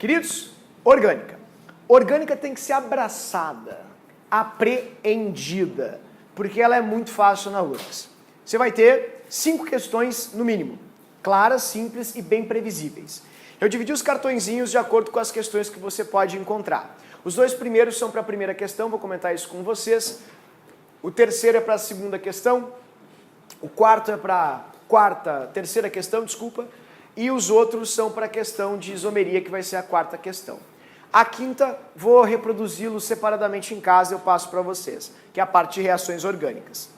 Queridos, orgânica. Orgânica tem que ser abraçada, apreendida, porque ela é muito fácil na URGS. Você vai ter 5 questões no mínimo, claras, simples e bem previsíveis. Eu dividi os cartõezinhos de acordo com as questões que você pode encontrar. Os 2 primeiros são para a primeira questão, vou comentar isso com vocês. O terceiro é para a segunda questão. O quarto é para a terceira questão, desculpa. E os outros são para a questão de isomeria, que vai ser a quarta questão. A quinta, vou reproduzi-los separadamente em casa, eu passo para vocês, que é a parte de reações orgânicas.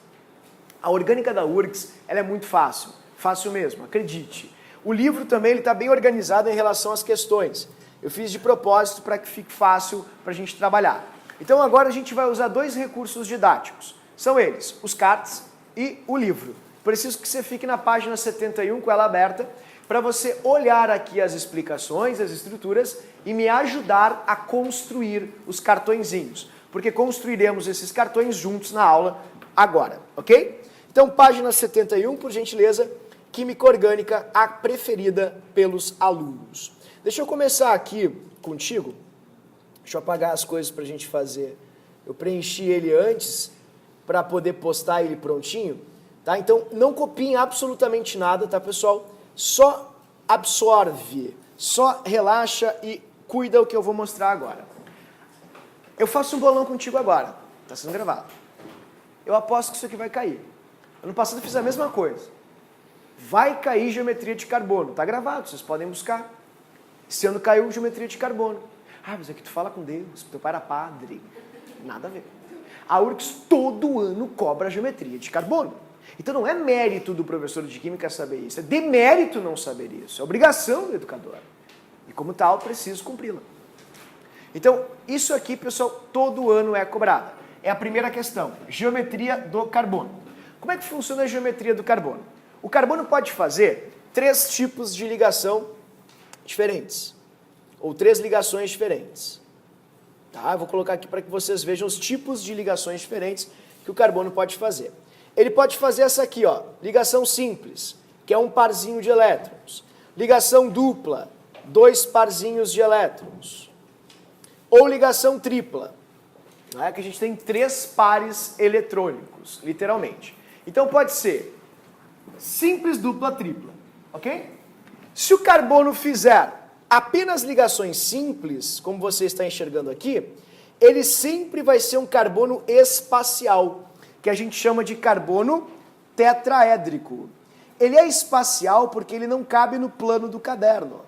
A orgânica da URGS, ela é muito fácil, fácil mesmo, acredite. O livro também está bem organizado em relação às questões. Eu fiz de propósito para que fique fácil para a gente trabalhar. Então agora a gente vai usar 2 recursos didáticos. São eles, os cards e o livro. Preciso que você fique na página 71 com ela aberta, para você olhar aqui as explicações, as estruturas e me ajudar a construir os cartõezinhos, porque construiremos esses cartões juntos na aula agora, ok? Então, página 71, por gentileza, Química Orgânica, a preferida pelos alunos. Deixa eu começar aqui contigo, deixa eu apagar as coisas para a gente fazer. Eu preenchi ele antes para poder postar ele prontinho, tá? Então, não copiem absolutamente nada, tá, pessoal? Só absorve, só relaxa e cuida o que eu vou mostrar agora. Eu faço um bolão contigo agora, está sendo gravado. Eu aposto que isso aqui vai cair. Ano passado eu fiz a mesma coisa. Vai cair geometria de carbono, está gravado, vocês podem buscar. Esse ano caiu geometria de carbono. Ah, mas aqui tu fala com Deus, teu pai era padre. Nada a ver. A URGS todo ano cobra geometria de carbono. Então não é mérito do professor de química saber isso, é demérito não saber isso, é obrigação do educador. E como tal, preciso cumpri-la. Então, isso aqui, pessoal, todo ano é cobrado. É a primeira questão, geometria do carbono. Como é que funciona a geometria do carbono? O carbono pode fazer 3 tipos de ligação diferentes, ou 3 ligações diferentes. Tá? Eu vou colocar aqui para que vocês vejam os tipos de ligações diferentes que o carbono pode fazer. Ele pode fazer essa aqui, ó, ligação simples, que é um parzinho de elétrons. Ligação dupla, 2 parzinhos de elétrons. Ou ligação tripla, né, que a gente tem 3 pares eletrônicos, literalmente. Então pode ser simples, dupla, tripla, ok? Se o carbono fizer apenas ligações simples, como você está enxergando aqui, ele sempre vai ser um carbono espacial, que a gente chama de carbono tetraédrico. Ele é espacial porque ele não cabe no plano do caderno.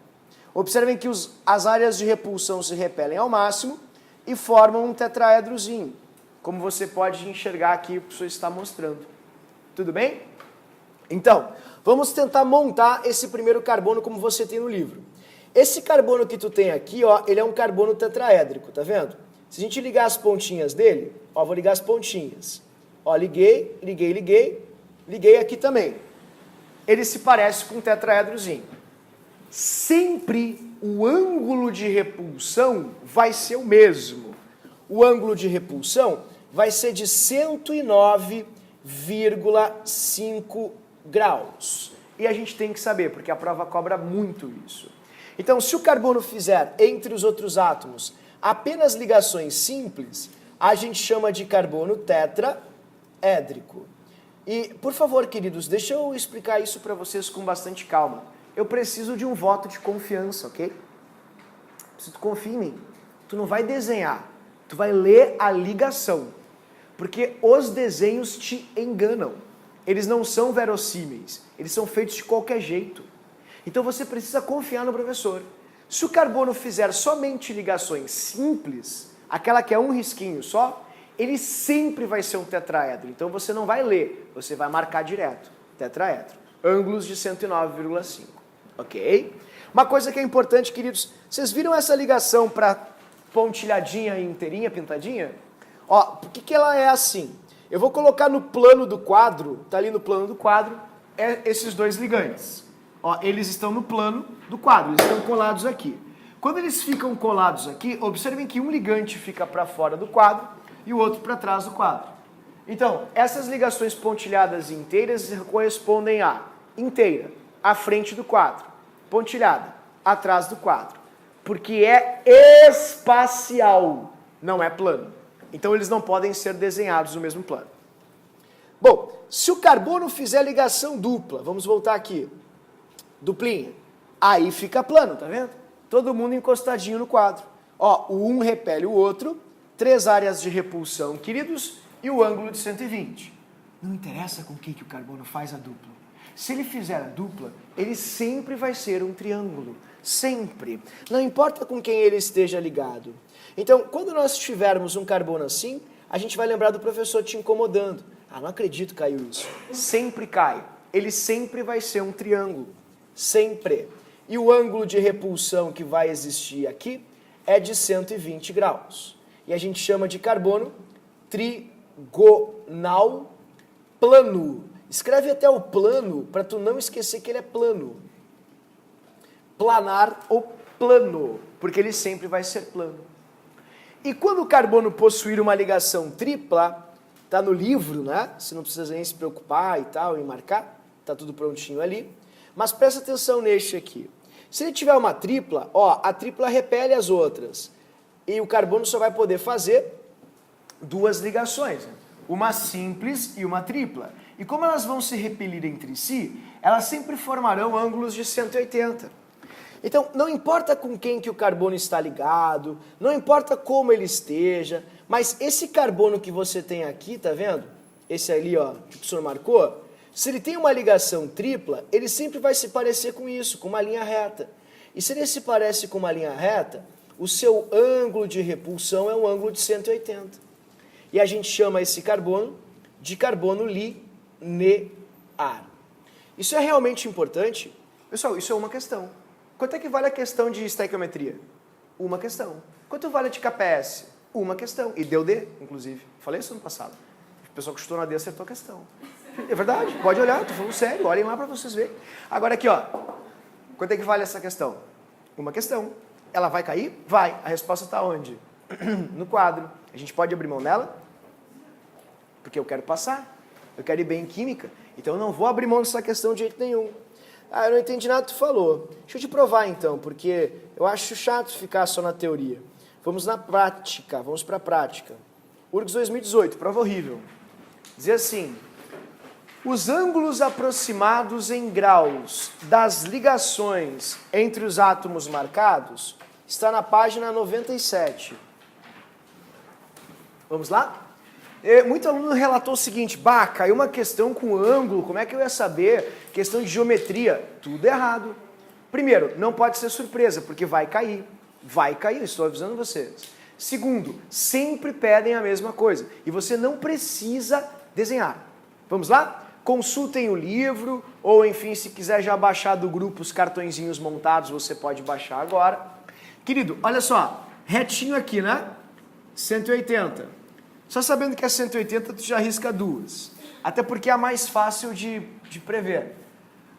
Observem que as áreas de repulsão se repelem ao máximo e formam um tetraédrozinho, como você pode enxergar aqui, o professor está mostrando. Tudo bem? Então, vamos tentar montar esse primeiro carbono como você tem no livro. Esse carbono que tu tem aqui, ó, ele é um carbono tetraédrico, tá vendo? Se a gente ligar as pontinhas dele, ó, vou ligar as pontinhas. Ó, liguei, liguei, liguei, liguei aqui também. Ele se parece com um tetraédrozinho. Sempre o ângulo de repulsão vai ser o mesmo. O ângulo de repulsão vai ser de 109,5 graus. E a gente tem que saber, porque a prova cobra muito isso. Então, se o carbono fizer entre os outros átomos apenas ligações simples, a gente chama de carbono tetraédrico. E, por favor, queridos, deixa eu explicar isso para vocês com bastante calma. Eu preciso de um voto de confiança, ok? Se tu confia em mim, tu não vai desenhar, tu vai ler a ligação. Porque os desenhos te enganam. Eles não são verossímeis, eles são feitos de qualquer jeito. Então você precisa confiar no professor. Se o carbono fizer somente ligações simples, aquela que é um risquinho só, ele sempre vai ser um tetraedro. Então você não vai ler, você vai marcar direto. Tetraedro. Ângulos de 109,5. Ok? Uma coisa que é importante, queridos, vocês viram essa ligação para pontilhadinha e inteirinha, pintadinha? Ó, por que ela é assim? Eu vou colocar no plano do quadro, tá ali no plano do quadro, esses 2 ligantes. Ó, eles estão no plano do quadro, eles estão colados aqui. Quando eles ficam colados aqui, observem que um ligante fica para fora do quadro e o outro para trás do quadro. Então, essas ligações pontilhadas inteiras correspondem a inteira, à frente do quadro, pontilhada, atrás do quadro. Porque é espacial, não é plano. Então eles não podem ser desenhados no mesmo plano. Bom, se o carbono fizer ligação dupla, vamos voltar aqui, duplinha, aí fica plano, tá vendo? Todo mundo encostadinho no quadro. Ó, o um repele o outro, 3 áreas de repulsão, queridos, e o ângulo de 120. Não interessa com quem que o carbono faz a dupla. Se ele fizer a dupla, ele sempre vai ser um triângulo. Sempre. Não importa com quem ele esteja ligado. Então, quando nós tivermos um carbono assim, a gente vai lembrar do professor te incomodando. Ah, não acredito que caiu isso. Sempre cai. Ele sempre vai ser um triângulo. Sempre. E o ângulo de repulsão que vai existir aqui é de 120 graus. E a gente chama de carbono trigonal plano. Escreve até o plano para tu não esquecer que ele é plano. Planar ou plano, porque ele sempre vai ser plano. E quando o carbono possuir uma ligação tripla, tá no livro, né? Você não precisa nem se preocupar e tal, em marcar, tá tudo prontinho ali. Mas presta atenção neste aqui. Se ele tiver uma tripla, ó, a tripla repele as outras. E o carbono só vai poder fazer 2 ligações, né? Uma simples e uma tripla. E como elas vão se repelir entre si, elas sempre formarão ângulos de 180. Então, não importa com quem que o carbono está ligado, não importa como ele esteja, mas esse carbono que você tem aqui, tá vendo? Esse ali, ó, que o professor marcou, se ele tem uma ligação tripla, ele sempre vai se parecer com isso, com uma linha reta. E se ele se parece com uma linha reta, o seu ângulo de repulsão é um ângulo de 180. E a gente chama esse carbono de carbono linear. Isso é realmente importante? Pessoal, isso é uma questão. Quanto é que vale a questão de estequiometria? Uma questão. Quanto vale de KPS? Uma questão. E deu D, inclusive. Falei isso no passado. O pessoal que chutou na D acertou a questão. É verdade, pode olhar, estou falando sério, olhem lá para vocês verem. Agora aqui, ó. Quanto é que vale essa questão? Uma questão. Ela vai cair? Vai. A resposta está onde? No quadro. A gente pode abrir mão dela? Porque eu quero passar. Eu quero ir bem em química. Então eu não vou abrir mão dessa questão de jeito nenhum. Ah, eu não entendi nada que tu falou. Deixa eu te provar então, porque eu acho chato ficar só na teoria. Vamos na prática, vamos para a prática. URGS 2018, prova horrível. Diz assim: os ângulos aproximados em graus das ligações entre os átomos marcados está na página 97. Vamos lá? Muito aluno relatou o seguinte: bah, caiu uma questão com ângulo, como é que eu ia saber? Questão de geometria, tudo errado. Primeiro, não pode ser surpresa, porque vai cair. Vai cair, estou avisando vocês. Segundo, sempre pedem a mesma coisa. E você não precisa desenhar. Vamos lá? Consultem o livro, ou enfim, se quiser já baixar do grupo os cartõezinhos montados, você pode baixar agora. Querido, olha só, retinho aqui, né? 180. Só sabendo que é 180, tu já risca 2. Até porque é a mais fácil de prever.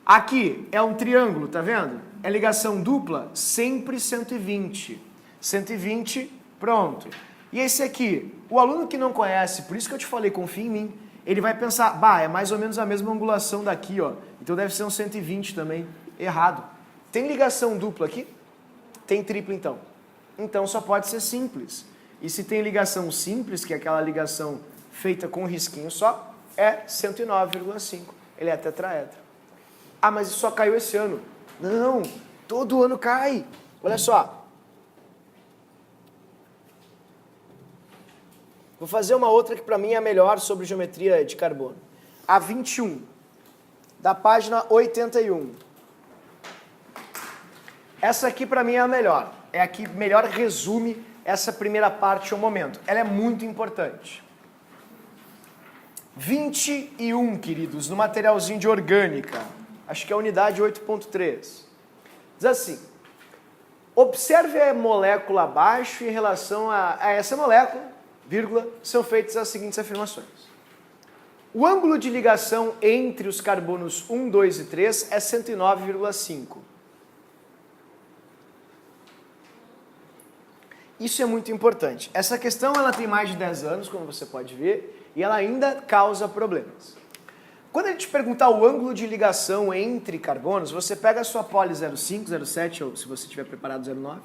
Aqui é um triângulo, tá vendo? É ligação dupla, sempre 120. 120, pronto. E esse aqui, o aluno que não conhece, por isso que eu te falei, confia em mim, ele vai pensar, bah, é mais ou menos a mesma angulação daqui, ó. Então deve ser um 120 também. Errado. Tem ligação dupla aqui? Tem tripla então. Então só pode ser simples. E se tem ligação simples, que é aquela ligação feita com um risquinho só, é 109,5. Ele é tetraedro. Ah, mas isso só caiu esse ano. Não, todo ano cai. Olha só. Vou fazer uma outra que para mim é a melhor sobre geometria de carbono. A 21, da página 81. Essa aqui para mim é a melhor. É a que melhor resume essa primeira parte ao momento. Ela é muito importante. 21, queridos, no materialzinho de orgânica. Acho que é a unidade 8.3. Diz assim: observe a molécula abaixo em relação a essa molécula, vírgula, são feitas as seguintes afirmações. O ângulo de ligação entre os carbonos 1, 2 e 3 é 109,5. Isso é muito importante. Essa questão ela tem mais de 10 anos, como você pode ver, e ela ainda causa problemas. Quando ele te perguntar o ângulo de ligação entre carbonos, você pega a sua poli 05, 07, ou se você tiver preparado 09,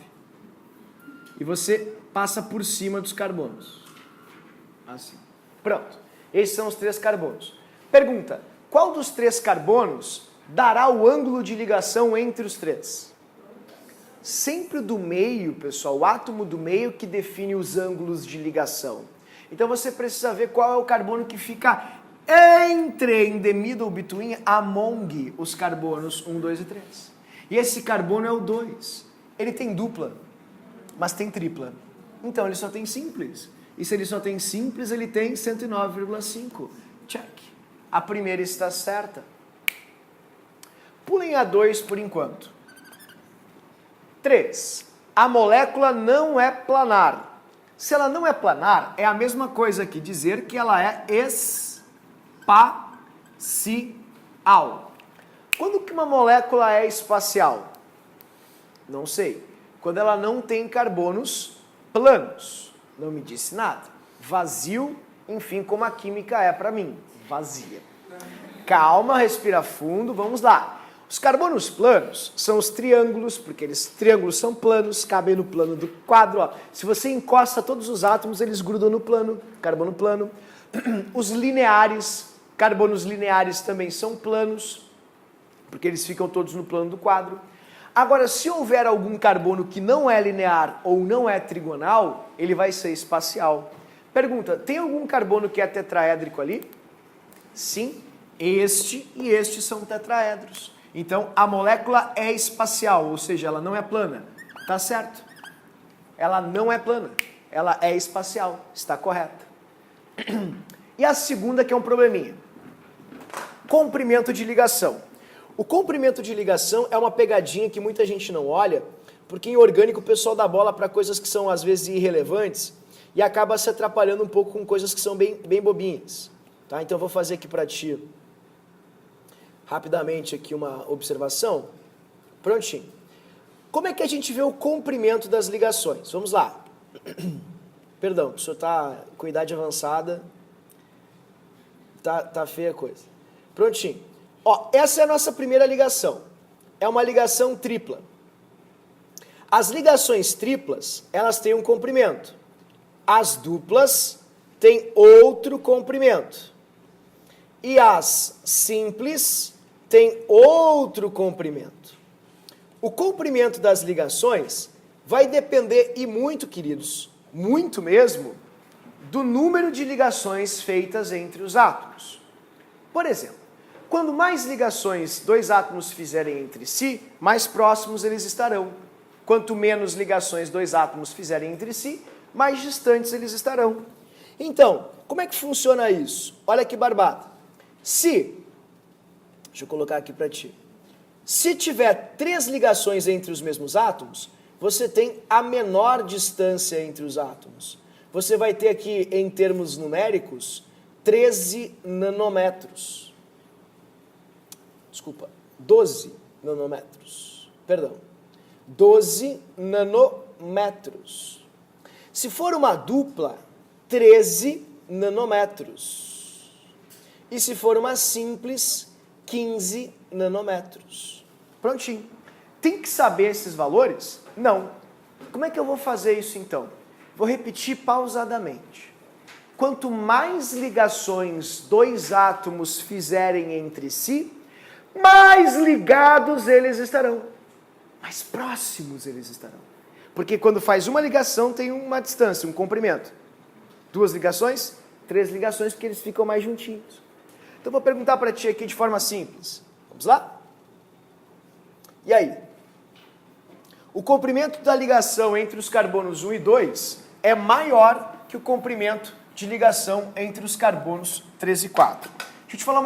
e você passa por cima dos carbonos. Assim. Pronto. Esses são os 3 carbonos. Pergunta, qual dos 3 carbonos dará o ângulo de ligação entre os 3? Sempre o do meio, pessoal, o átomo do meio que define os ângulos de ligação. Então você precisa ver qual é o carbono que fica entre, in the middle, between, among os carbonos 1, 2 e 3. E esse carbono é o 2. Ele tem dupla, mas tem tripla. Então ele só tem simples. E se ele só tem simples, ele tem 109,5. Check. A primeira está certa. Pulem a 2 por enquanto. 3. A molécula não é planar. Se ela não é planar, é a mesma coisa que dizer que ela é espacial. Quando que uma molécula é espacial? Não sei. Quando ela não tem carbonos planos. Não me disse nada. Vazio, enfim, como a química é para mim. Vazia. Calma, respira fundo, vamos lá. Os carbonos planos são os triângulos, porque triângulos são planos, cabem no plano do quadro. Ó. Se você encosta todos os átomos, eles grudam no plano, carbono plano. Os lineares, carbonos lineares também são planos, porque eles ficam todos no plano do quadro. Agora, se houver algum carbono que não é linear ou não é trigonal, ele vai ser espacial. Pergunta, tem algum carbono que é tetraédrico ali? Sim, este e este são tetraedros. Então, a molécula é espacial, ou seja, ela não é plana. Tá certo. Ela não é plana. Ela é espacial. Está correta. E a segunda que é um probleminha. Comprimento de ligação. O comprimento de ligação é uma pegadinha que muita gente não olha, porque em orgânico o pessoal dá bola para coisas que são às vezes irrelevantes e acaba se atrapalhando um pouco com coisas que são bem bobinhas. Tá? Então eu vou fazer aqui para ti rapidamente aqui uma observação. Prontinho. Como é que a gente vê o comprimento das ligações? Vamos lá. Perdão, o senhor está com idade avançada. Tá feia a coisa. Prontinho. Ó, essa é a nossa primeira ligação. É uma ligação tripla. As ligações triplas, elas têm um comprimento. As duplas têm outro comprimento. E as simples têm outro comprimento. O comprimento das ligações vai depender, e muito, queridos, muito mesmo, do número de ligações feitas entre os átomos. Por exemplo, quando mais ligações 2 átomos fizerem entre si, mais próximos eles estarão. Quanto menos ligações 2 átomos fizerem entre si, mais distantes eles estarão. Então, como é que funciona isso? Olha que barbada. Deixa eu colocar aqui para ti. Se tiver 3 ligações entre os mesmos átomos, você tem a menor distância entre os átomos. Você vai ter aqui, em termos numéricos, 13 nanômetros. Desculpa, 12 nanômetros. Perdão. 12 nanômetros. Se for uma dupla, 13 nanômetros. E se for uma simples, 15 nanômetros. Prontinho. Tem que saber esses valores? Não. Como é que eu vou fazer isso então? Vou repetir pausadamente. Quanto mais ligações 2 átomos fizerem entre si, mais ligados eles estarão. Mais próximos eles estarão. Porque quando faz uma ligação tem uma distância, um comprimento. 2 ligações, 3 ligações, porque eles ficam mais juntinhos. Então vou perguntar para ti aqui de forma simples. Vamos lá? E aí? O comprimento da ligação entre os carbonos 1 e 2 é maior que o comprimento de ligação entre os carbonos 3 e 4. Deixa eu te falar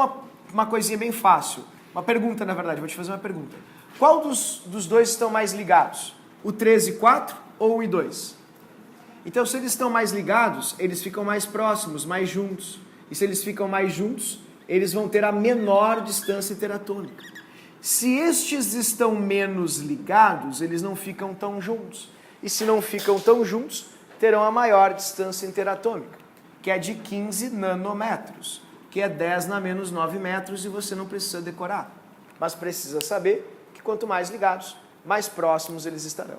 uma coisinha bem fácil. Uma pergunta, na verdade, vou te fazer uma pergunta. Qual dos dois estão mais ligados? O 3 e 4 ou o I 2? Então, se eles estão mais ligados, eles ficam mais próximos, mais juntos. E se eles ficam mais juntos, eles vão ter a menor distância interatômica. Se estes estão menos ligados, eles não ficam tão juntos. E se não ficam tão juntos, terão a maior distância interatômica, que é de 15 nanômetros, que é 10 na menos 9 metros, e você não precisa decorar. Mas precisa saber que quanto mais ligados, mais próximos eles estarão.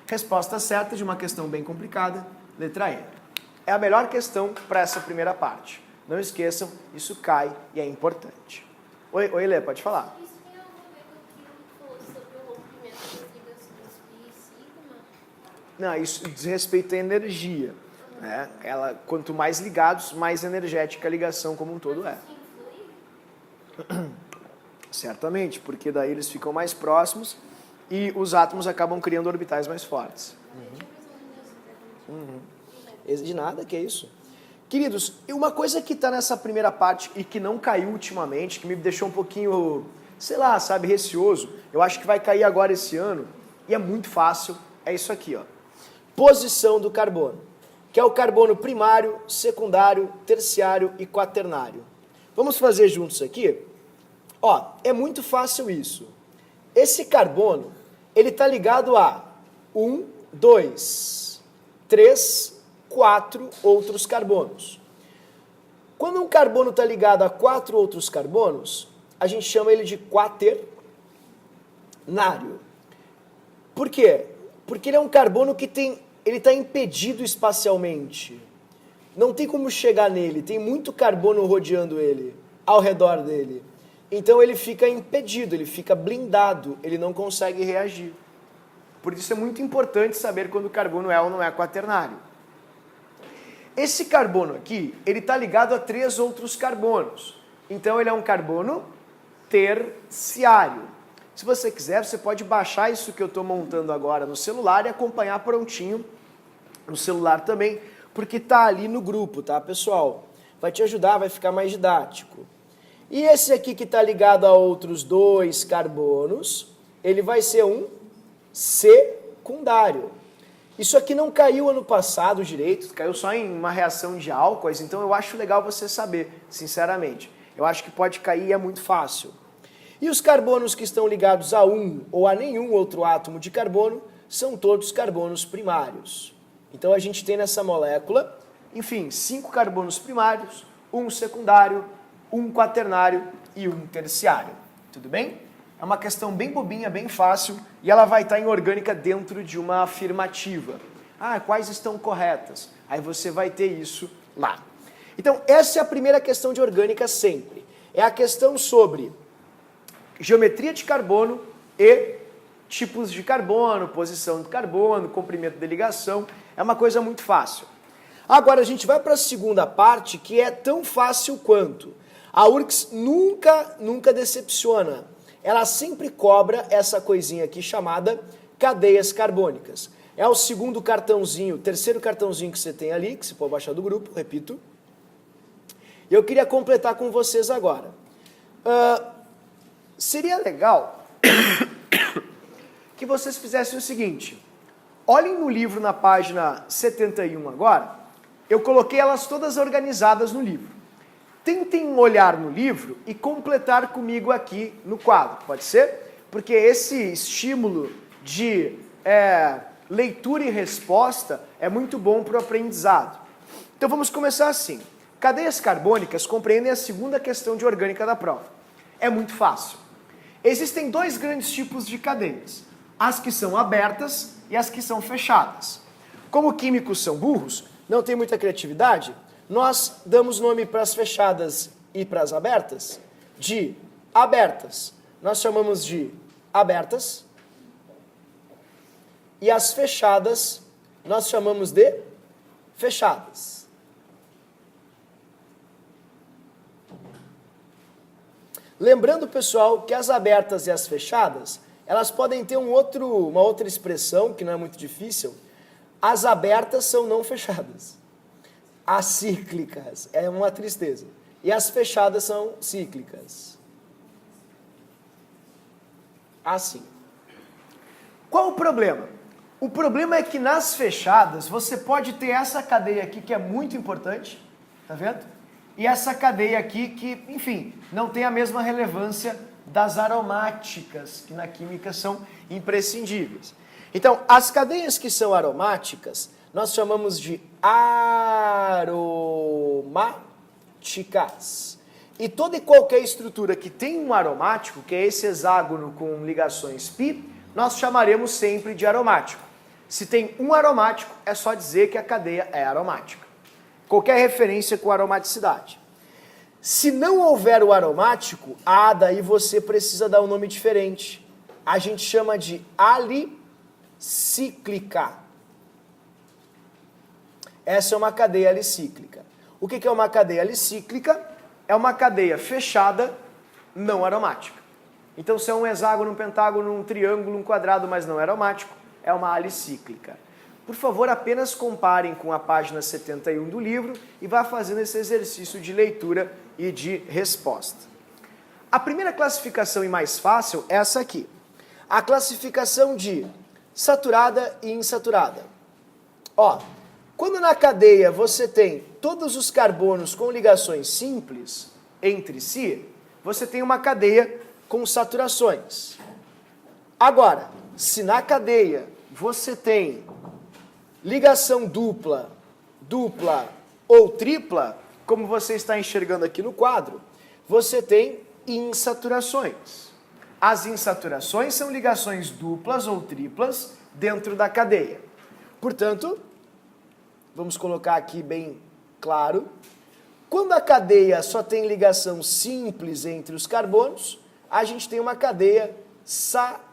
Resposta certa de uma questão bem complicada, letra E. É a melhor questão para essa primeira parte. Não esqueçam, isso cai e é importante. Oi, Lê, pode falar. Isso tem alguma coisa que sobre o rompimento das ligações pi e sigma? Não, isso diz respeito à energia. Né? Quanto mais ligados, mais energética a ligação como um todo é. Isso influi? Certamente, porque daí eles ficam mais próximos e os átomos acabam criando orbitais mais fortes. De nada, que é isso. Queridos, uma coisa que está nessa primeira parte e que não caiu ultimamente, que me deixou um pouquinho, sei lá, sabe, receoso, eu acho que vai cair agora esse ano, e é muito fácil, é isso aqui, ó. Posição do carbono, que é o carbono primário, secundário, terciário e quaternário. Vamos fazer juntos aqui? Ó, é muito fácil isso. Esse carbono, ele está ligado a 1, 2, 3, 4 outros carbonos. Quando um carbono está ligado a 4 outros carbonos, a gente chama ele de quaternário. Por quê? Porque ele é um carbono que ele está impedido espacialmente. Não tem como chegar nele, tem muito carbono rodeando ele, ao redor dele. Então ele fica impedido, ele fica blindado, ele não consegue reagir. Por isso é muito importante saber quando o carbono é ou não é quaternário. Esse carbono aqui, ele está ligado a 3 outros carbonos. Então ele é um carbono terciário. Se você quiser, você pode baixar isso que eu estou montando agora no celular e acompanhar prontinho no celular também, porque está ali no grupo, tá, pessoal? Vai te ajudar, vai ficar mais didático. E esse aqui que está ligado a outros 2 carbonos, ele vai ser um secundário. Isso aqui não caiu ano passado direito, caiu só em uma reação de álcoois, então eu acho legal você saber, sinceramente. Eu acho que pode cair e é muito fácil. E os carbonos que estão ligados a um ou a nenhum outro átomo de carbono são todos carbonos primários. Então a gente tem nessa molécula, enfim, 5 carbonos primários, um secundário, um quaternário e um terciário. Tudo bem? É uma questão bem bobinha, bem fácil, e ela vai estar em orgânica dentro de uma afirmativa. Ah, quais estão corretas? Aí você vai ter isso lá. Então, essa é a primeira questão de orgânica sempre. É a questão sobre geometria de carbono e tipos de carbono, posição do carbono, comprimento de ligação. É uma coisa muito fácil. Agora a gente vai para a segunda parte, que é tão fácil quanto. A URGS nunca decepciona. Ela sempre cobra essa coisinha aqui chamada cadeias carbônicas. É o segundo cartãozinho, o terceiro cartãozinho que você tem ali, que você pode baixar do grupo, repito. E eu queria completar com vocês agora. Seria legal que vocês fizessem o seguinte. Olhem no livro na página 71 agora. Eu coloquei elas todas organizadas no livro. Tentem olhar no livro e completar comigo aqui no quadro, pode ser? Porque esse estímulo de leitura e resposta é muito bom para o aprendizado. Então vamos começar assim. Cadeias carbônicas compreendem a segunda questão de orgânica da prova. É muito fácil. Existem 2 grandes tipos de cadeias. As que são abertas e as que são fechadas. Como químicos são burros, não tem muita criatividade, nós damos nome para as fechadas e para as abertas de abertas. Nós chamamos de abertas. E as fechadas nós chamamos de fechadas. Lembrando, pessoal, que as abertas e as fechadas, elas podem ter uma outra expressão, que não é muito difícil. As abertas são não fechadas. Acíclicas, é uma tristeza. E as fechadas são cíclicas. Assim. Qual o problema? O problema é que nas fechadas você pode ter essa cadeia aqui que é muito importante, tá vendo? E essa cadeia aqui que, enfim, não tem a mesma relevância das aromáticas, que na química são imprescindíveis. Então, as cadeias que são aromáticas, nós chamamos de aromáticas. E toda e qualquer estrutura que tem um aromático, que é esse hexágono com ligações π, nós chamaremos sempre de aromático. Se tem um aromático, é só dizer que a cadeia é aromática. Qualquer referência com aromaticidade. Se não houver o aromático, daí você precisa dar um nome diferente. A gente chama de alicíclica. Essa é uma cadeia alicíclica. O que é uma cadeia alicíclica? É uma cadeia fechada, não aromática. Então, se é um hexágono, um pentágono, um triângulo, um quadrado, mas não é aromático, é uma alicíclica. Por favor, apenas comparem com a página 71 do livro e vá fazendo esse exercício de leitura e de resposta. A primeira classificação e mais fácil é essa aqui. A classificação de saturada e insaturada. Quando na cadeia você tem todos os carbonos com ligações simples entre si, você tem uma cadeia com saturações. Agora, se na cadeia você tem ligação dupla ou tripla, como você está enxergando aqui no quadro, você tem insaturações. As insaturações são ligações duplas ou triplas dentro da cadeia. Portanto, vamos colocar aqui bem claro, quando a cadeia só tem ligação simples entre os carbonos, a gente tem uma cadeia saturada.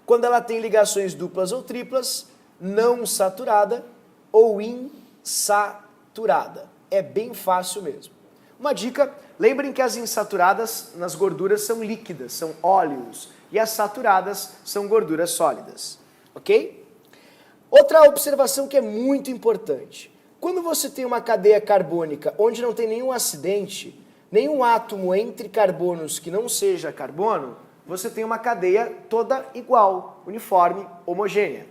Quando ela tem ligações duplas ou triplas, não saturada ou insaturada. É bem fácil mesmo. Uma dica, lembrem que as insaturadas nas gorduras são líquidas, são óleos, e as saturadas são gorduras sólidas, ok? Outra observação que é muito importante. Quando você tem uma cadeia carbônica onde não tem nenhum acidente, nenhum átomo entre carbonos que não seja carbono, você tem uma cadeia toda igual, uniforme, homogênea.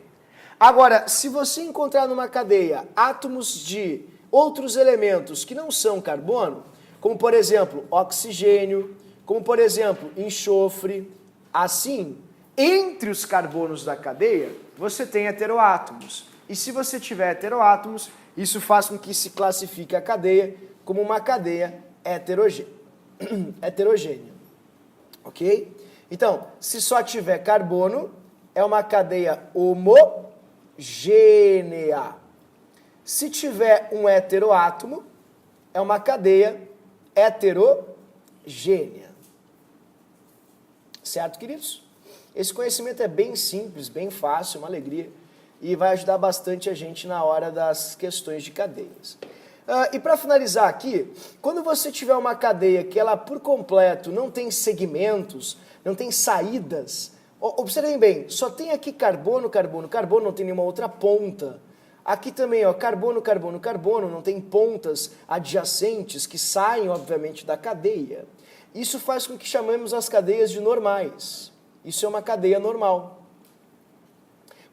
Agora, se você encontrar numa cadeia átomos de outros elementos que não são carbono, como por exemplo oxigênio, como por exemplo enxofre, assim, entre os carbonos da cadeia, você tem heteroátomos. E se você tiver heteroátomos, isso faz com que se classifique a cadeia como uma cadeia heterogênea. Ok? Então, se só tiver carbono, é uma cadeia homogênea. Se tiver um heteroátomo, é uma cadeia heterogênea. Certo, queridos? Esse conhecimento é bem simples, bem fácil, uma alegria, e vai ajudar bastante a gente na hora das questões de cadeias. E para finalizar aqui, quando você tiver uma cadeia que ela por completo não tem segmentos, não tem saídas, observem bem, só tem aqui carbono, carbono, carbono, não tem nenhuma outra ponta. Aqui também, carbono, carbono, carbono, não tem pontas adjacentes que saem, obviamente, da cadeia. Isso faz com que chamemos as cadeias de normais. Isso é uma cadeia normal,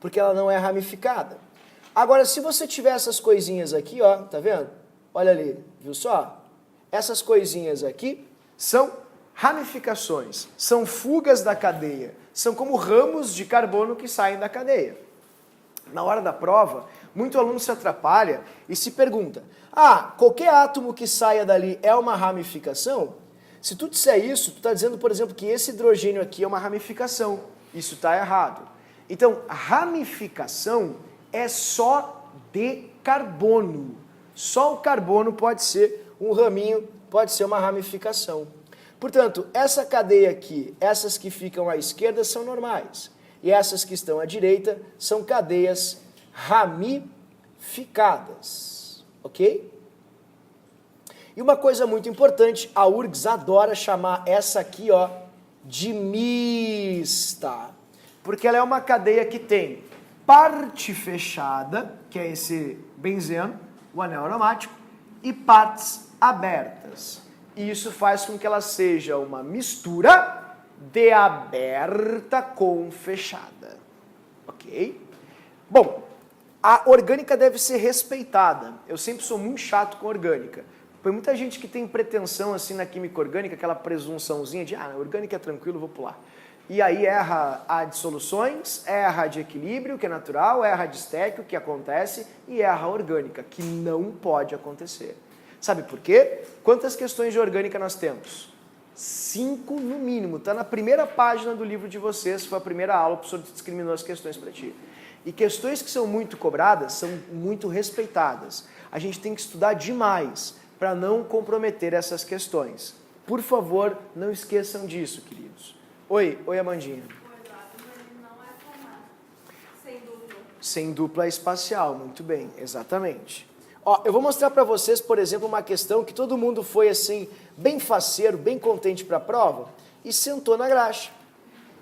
porque ela não é ramificada. Agora, se você tiver essas coisinhas aqui, tá vendo? Olha ali, viu só? Essas coisinhas aqui são ramificações, são fugas da cadeia, são como ramos de carbono que saem da cadeia. Na hora da prova, muito aluno se atrapalha e se pergunta, qualquer átomo que saia dali é uma ramificação? Se tu disser isso, tu está dizendo, por exemplo, que esse hidrogênio aqui é uma ramificação. Isso está errado. Então, ramificação é só de carbono. Só o carbono pode ser um raminho, pode ser uma ramificação. Portanto, essa cadeia aqui, essas que ficam à esquerda são normais. E essas que estão à direita são cadeias ramificadas. Ok? E uma coisa muito importante, a URGS adora chamar essa aqui, de mista. Porque ela é uma cadeia que tem parte fechada, que é esse benzeno, o anel aromático, e partes abertas. E isso faz com que ela seja uma mistura de aberta com fechada. Ok? Bom, a orgânica deve ser respeitada. Eu sempre sou muito chato com orgânica. Tem muita gente que tem pretensão assim na química orgânica, aquela presunçãozinha de, orgânica é tranquilo, vou pular. E aí erra a de soluções, erra a de equilíbrio, que é natural, erra a de estéquio, que acontece, e erra a orgânica, que não pode acontecer. Sabe por quê? Quantas questões de orgânica nós temos? 5 no mínimo. Está na primeira página do livro de vocês, foi a primeira aula, o professor discriminou as questões para ti. E questões que são muito cobradas são muito respeitadas. A gente tem que estudar demais para não comprometer essas questões. Por favor, não esqueçam disso, queridos. Oi, Amandinha. Sem dupla espacial, muito bem, exatamente. Ó, eu vou mostrar para vocês, por exemplo, uma questão que todo mundo foi assim, bem faceiro, bem contente para a prova e sentou na graxa.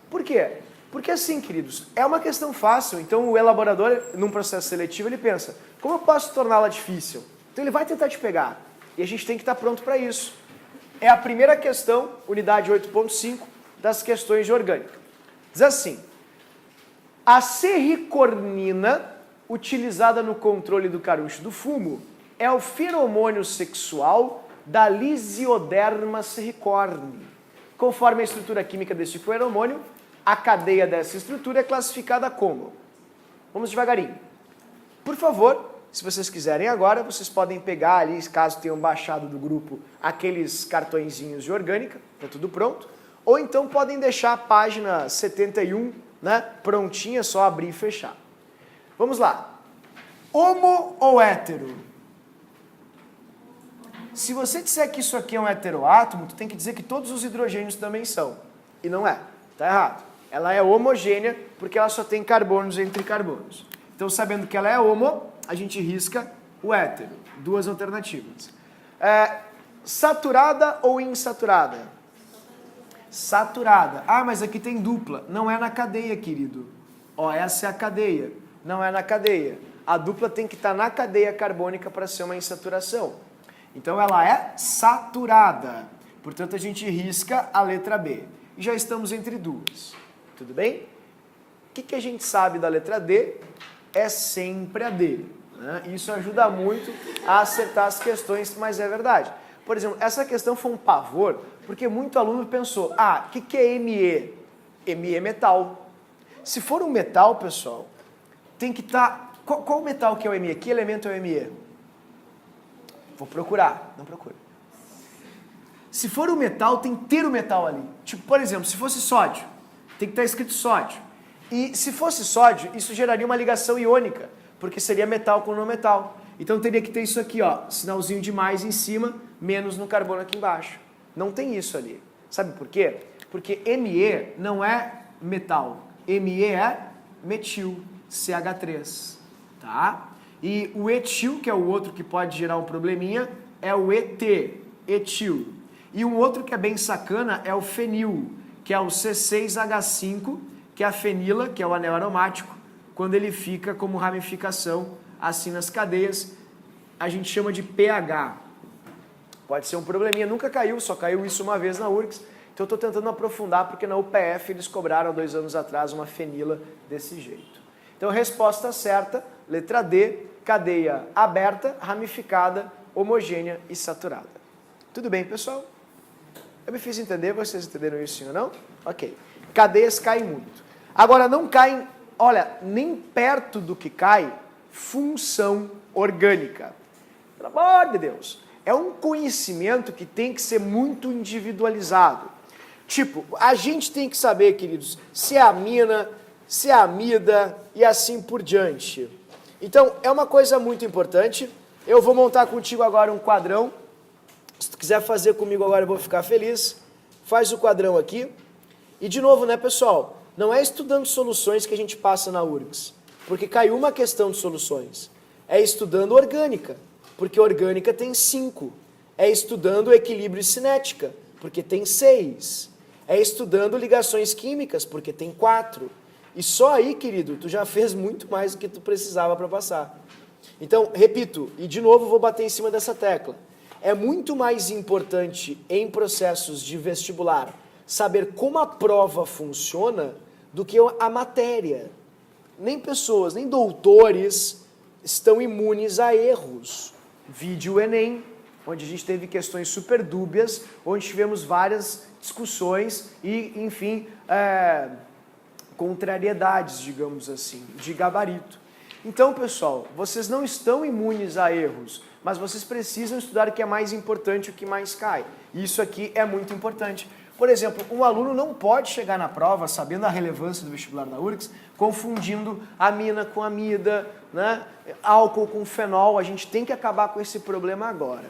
Por quê? Porque assim, queridos, é uma questão fácil, então o elaborador, num processo seletivo, ele pensa, como eu posso torná-la difícil? Então ele vai tentar te pegar, e a gente tem que estar pronto para isso. É a primeira questão, unidade 8.5, das questões de orgânica. Diz assim, a serricornina, utilizada no controle do caroço do fumo, é o feromônio sexual da Lysioderma serricorni. Conforme a estrutura química deste feromônio, a cadeia dessa estrutura é classificada como... Vamos devagarinho. Por favor, se vocês quiserem agora, vocês podem pegar ali, caso tenham baixado do grupo, aqueles cartõezinhos de orgânica, está tudo pronto. Ou então podem deixar a página 71, né, prontinha, só abrir e fechar. Vamos lá. Homo ou hétero? Se você disser que isso aqui é um heteroátomo, tu tem que dizer que todos os hidrogênios também são. E não é. Está errado. Ela é homogênea porque ela só tem carbonos entre carbonos. Então, sabendo que ela é homo, a gente risca o hétero. Duas alternativas. Saturada ou insaturada? Saturada. Ah, mas aqui tem dupla. Não é na cadeia, querido. Ó, essa é a cadeia. Não é na cadeia. A dupla tem que estar na cadeia carbônica para ser uma insaturação. Então, ela é saturada. Portanto, a gente risca a letra B. E já estamos entre duas. Tudo bem? O que a gente sabe da letra D? É sempre a D. Né? Isso ajuda muito a acertar as questões, mas é verdade. Por exemplo, essa questão foi um pavor, porque muito aluno pensou, o que é Me? Me é metal. Se for um metal, pessoal, tem que estar... Qual metal que é o Me? Que elemento é o Me? Vou procurar, não procura. Se for um metal, tem que ter o metal ali. Tipo, por exemplo, se fosse sódio, tem que estar escrito sódio. E se fosse sódio, isso geraria uma ligação iônica, porque seria metal com não metal. Então teria que ter isso aqui, ó, sinalzinho de mais em cima, menos no carbono aqui embaixo. Não tem isso ali. Sabe por quê? Porque Me não é metal. Me é metil, CH3. Tá? E o etil, que é o outro que pode gerar um probleminha, é o etil. E um outro que é bem sacana é o fenil, que é o C6H5, que é a fenila, que é o anel aromático, quando ele fica como ramificação assim nas cadeias, a gente chama de pH. Pode ser um probleminha, nunca caiu, só caiu isso uma vez na URGS, então eu estou tentando aprofundar, porque na UPF eles cobraram 2 anos atrás uma fenila desse jeito. Então, resposta certa, letra D, cadeia aberta, ramificada, homogênea e saturada. Tudo bem, pessoal? Eu me fiz entender, vocês entenderam isso sim ou não? Ok. Cadeias caem muito. Agora, não caem, olha, nem perto do que cai, função orgânica. Pelo amor de Deus. É um conhecimento que tem que ser muito individualizado. Tipo, a gente tem que saber, queridos, se é amina, se é amida e assim por diante. Então, é uma coisa muito importante. Eu vou montar contigo agora um quadrão. Se tu quiser fazer comigo agora, eu vou ficar feliz. Faz o quadrão aqui. E de novo, né, pessoal? Não é estudando soluções que a gente passa na URGS, porque caiu uma questão de soluções. É estudando orgânica, porque orgânica tem 5. É estudando equilíbrio e cinética, porque tem 6. É estudando ligações químicas, porque tem 4. E só aí, querido, tu já fez muito mais do que tu precisava para passar. Então, repito, e de novo vou bater em cima dessa tecla. É muito mais importante em processos de vestibular saber como a prova funciona do que a matéria. Nem pessoas, nem doutores estão imunes a erros. Vide o Enem, onde a gente teve questões super dúbias, onde tivemos várias discussões e, enfim, contrariedades, digamos assim, de gabarito. Então, pessoal, vocês não estão imunes a erros, mas vocês precisam estudar o que é mais importante, o que mais cai. Isso aqui é muito importante. Por exemplo, um aluno não pode chegar na prova, sabendo a relevância do vestibular da URGS, confundindo amina com amida, né? Álcool com fenol. A gente tem que acabar com esse problema agora.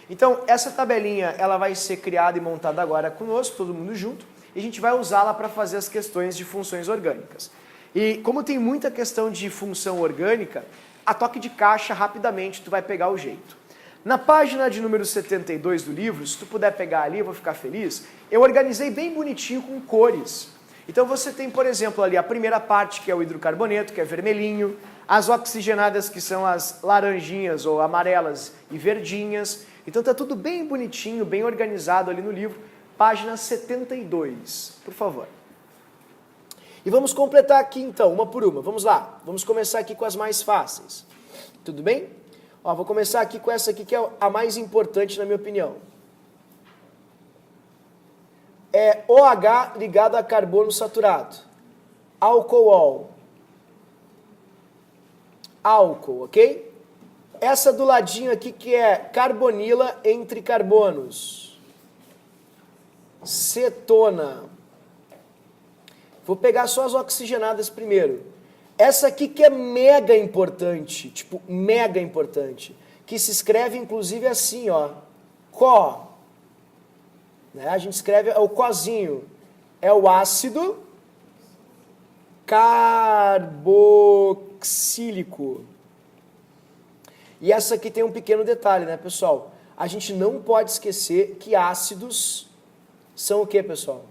Então, essa tabelinha ela vai ser criada e montada agora conosco, todo mundo junto, e a gente vai usá-la para fazer as questões de funções orgânicas. E como tem muita questão de função orgânica, a toque de caixa, rapidamente, tu vai pegar o jeito. Na página de número 72 do livro, se tu puder pegar ali, eu vou ficar feliz, eu organizei bem bonitinho com cores. Então você tem, por exemplo, ali a primeira parte, que é o hidrocarboneto, que é vermelhinho, as oxigenadas, que são as laranjinhas ou amarelas e verdinhas. Então tá tudo bem bonitinho, bem organizado ali no livro, página 72, por favor. E vamos completar aqui então, uma por uma. Vamos lá, vamos começar aqui com as mais fáceis. Tudo bem? Ó, vou começar aqui com essa aqui que é a mais importante na minha opinião. É OH ligado a carbono saturado. Alcool. Álcool, ok? Essa do ladinho aqui que é carbonila entre carbonos. Cetona. Vou pegar só as oxigenadas primeiro. Essa aqui que é mega importante, tipo mega importante, que se escreve inclusive assim, ó, CO. Né? A gente escreve o cozinho, é o ácido carboxílico. E essa aqui tem um pequeno detalhe, né, pessoal? A gente não pode esquecer que ácidos são o que, pessoal?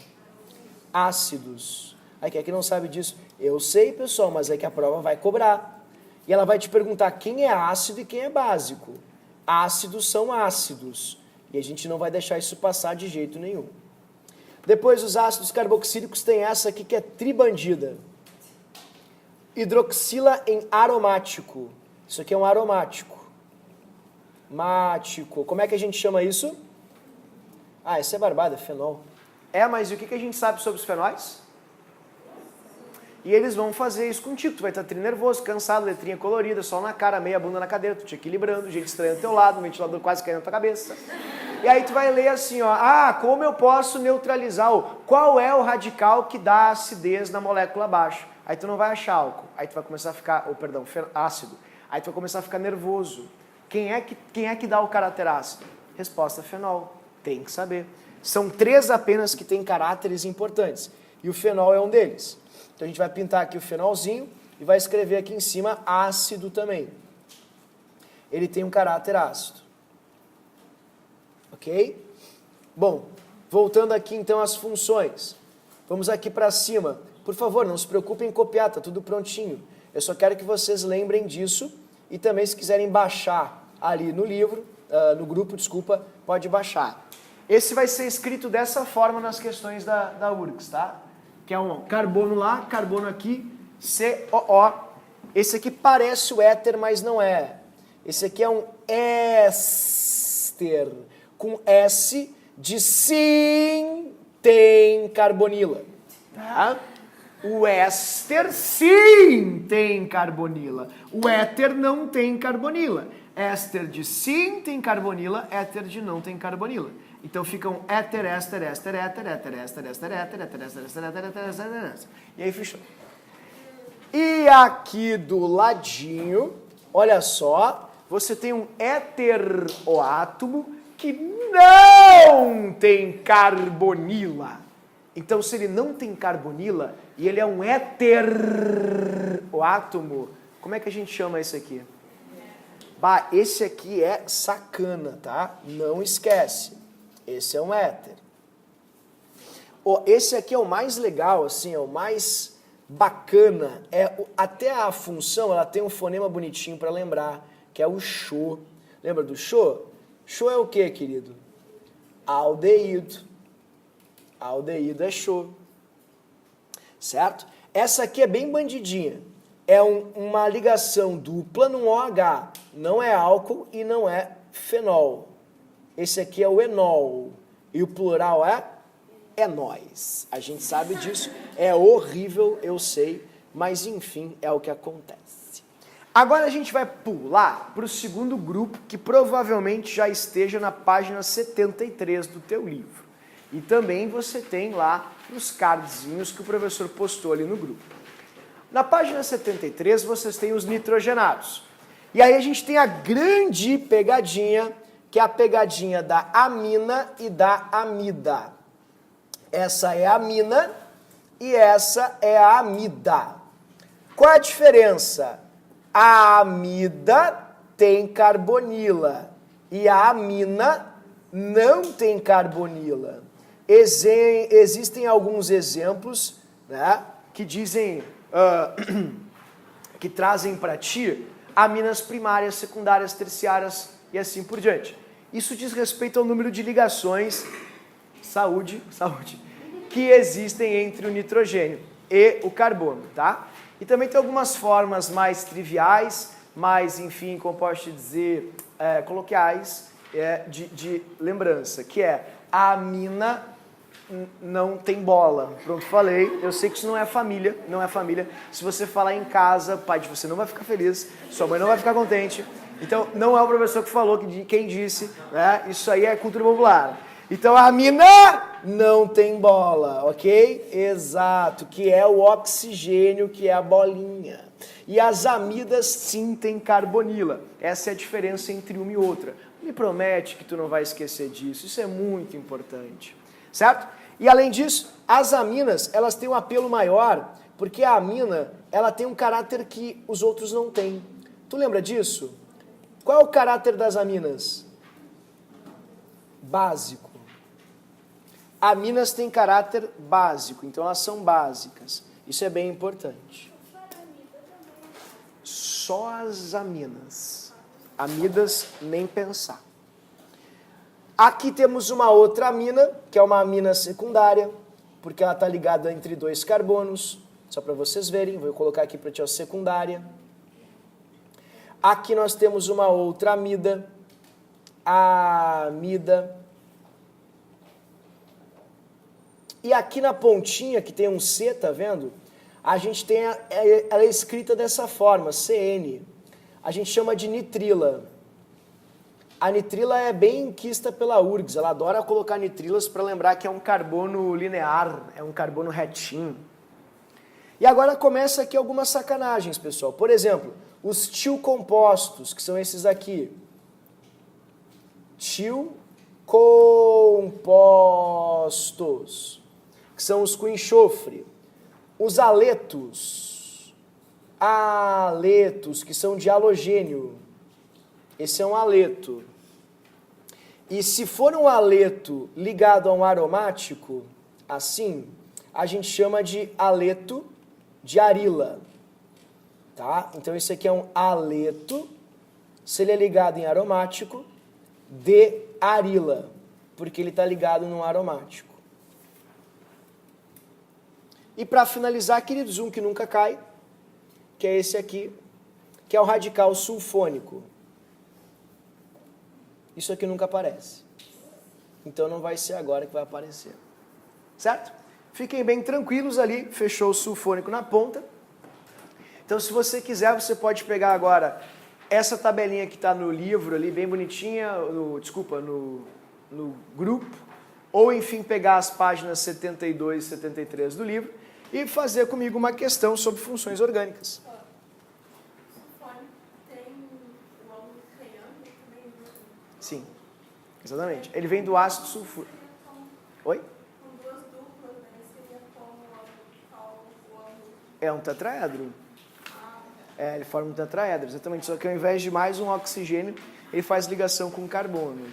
Ácidos. Aí quem é que não sabe disso? Eu sei, pessoal, mas é que a prova vai cobrar. E ela vai te perguntar quem é ácido e quem é básico. Ácidos são ácidos. E a gente não vai deixar isso passar de jeito nenhum. Depois, os ácidos carboxílicos tem essa aqui que é tribandida. Hidroxila em aromático. Isso aqui é um aromático. Mático. Como é que a gente chama isso? Ah, isso é barbada, é fenol. É, mas e o que a gente sabe sobre os fenóis? E eles vão fazer isso contigo. Tu vai estar trinervoso, cansado, letrinha colorida, sol na cara, meia bunda na cadeira, tu te equilibrando, gente estranha do teu lado, o ventilador quase caindo na tua cabeça. E aí tu vai ler assim, ó, como eu posso neutralizar, qual é o radical que dá acidez na molécula abaixo? Aí tu não vai achar álcool, aí tu vai começar a ficar, ácido, aí tu vai começar a ficar nervoso. Quem é que dá o caráter ácido? Resposta, fenol, tem que saber. São 3 apenas que têm caráteres importantes, e o fenol é um deles. Então a gente vai pintar aqui o fenolzinho e vai escrever aqui em cima ácido também. Ele tem um caráter ácido. Ok? Bom, voltando aqui então às funções. Vamos aqui para cima. Por favor, não se preocupem em copiar, tá tudo prontinho. Eu só quero que vocês lembrem disso e também se quiserem baixar ali no livro, no grupo, desculpa, pode baixar. Esse vai ser escrito dessa forma nas questões da URGS, tá? Que é um carbono lá, carbono aqui, COO. Esse aqui parece o éter, mas não é. Esse aqui é um éster, com S de sim tem carbonila. Tá? O éster sim tem carbonila. O éter não tem carbonila. Éster de sim tem carbonila, éter de não tem carbonila. Então ficam éter, éster, éster, éter, éter, éster, éster, éter, éter, éster, éster, éter, éter, éster, éter. E aí fechou. E aqui do ladinho, olha só, você tem um heteroátomo que não tem carbonila. Então, se ele não tem carbonila e ele é um heteroátomo, como é que a gente chama esse aqui? Bah, esse aqui é sacana, tá? Não esquece. Esse é um éter. Esse aqui é o mais legal, assim, é o mais bacana. Até a função, ela tem um fonema bonitinho para lembrar, que é o xô. Lembra do xô? Xô é o quê, querido? Aldeído. Aldeído é xô. Certo? Essa aqui é bem bandidinha. É uma ligação dupla num OH. Não é álcool e não é fenol. Esse aqui é o enol. E o plural é enóis. A gente sabe disso. É horrível, eu sei. Mas, enfim, é o que acontece. Agora a gente vai pular para o segundo grupo, que provavelmente já esteja na página 73 do teu livro. E também você tem lá os cardzinhos que o professor postou ali no grupo. Na página 73 vocês têm os nitrogenados. E aí a gente tem a grande pegadinha, que é a pegadinha da amina e da amida. Essa é a amina e essa é a amida. Qual a diferença? A amida tem carbonila e a amina não tem carbonila. Existem alguns exemplos, né, que dizem, que trazem para ti aminas primárias, secundárias, terciárias e assim por diante. Isso diz respeito ao número de ligações, saúde, que existem entre o nitrogênio e o carbono, tá? E também tem algumas formas mais triviais, mais, enfim, como posso te dizer, coloquiais, de lembrança, que é a amina não tem bola. Pronto, falei. Eu sei que isso não é família, não é família. Se você falar em casa, pai de você não vai ficar feliz, sua mãe não vai ficar contente. Então, não é o professor que falou, quem disse, né? Isso aí é cultura popular. Então, a amina não tem bola, ok? Exato, que é o oxigênio, que é a bolinha. E as amidas, sim, têm carbonila. Essa é a diferença entre uma e outra. Me promete que tu não vai esquecer disso. Isso é muito importante, certo? E, além disso, as aminas, elas têm um apelo maior, porque a amina, ela tem um caráter que os outros não têm. Tu lembra disso? Qual é o caráter das aminas? Básico. Aminas têm caráter básico, então elas são básicas. Isso é bem importante. Só as aminas. Amidas, nem pensar. Aqui temos uma outra amina, que é uma amina secundária, porque ela está ligada entre dois carbonos. Só para vocês verem, vou colocar aqui para ti a secundária. Aqui nós temos uma outra amida, a amida. E aqui na pontinha, que tem um C, tá vendo? A gente tem, ela é escrita dessa forma, CN. A gente chama de nitrila. A nitrila é bem quista pela URGS, ela adora colocar nitrilas para lembrar que é um carbono linear, é um carbono retinho. E agora começa aqui algumas sacanagens, pessoal. Por exemplo, os tilcompostos, que são esses aqui. Tilcompostos, que são os com enxofre. Os aletos, que são de halogênio. Esse é um aleto. E se for um aleto ligado a um aromático, assim, a gente chama de aleto de arila. Tá? Então esse aqui é um aleto, se ele é ligado em aromático, de arila, porque ele está ligado num aromático. E para finalizar, queridos, um que nunca cai, que é esse aqui, que é o radical sulfônico. Isso aqui nunca aparece. Então não vai ser agora que vai aparecer. Certo? Fiquem bem tranquilos ali, fechou o sulfônico na ponta. Então se você quiser, você pode pegar agora essa tabelinha que está no livro ali, bem bonitinha, no grupo, ou enfim pegar as páginas 72 e 73 do livro e fazer comigo uma questão sobre funções orgânicas. Sim, exatamente. Ele vem do ácido sulfúrico. Oi? Com duas duplas, né? Seria como o É um tetraedro. Ele forma um tetraedro, exatamente. Só que ao invés de mais um oxigênio, ele faz ligação com carbono.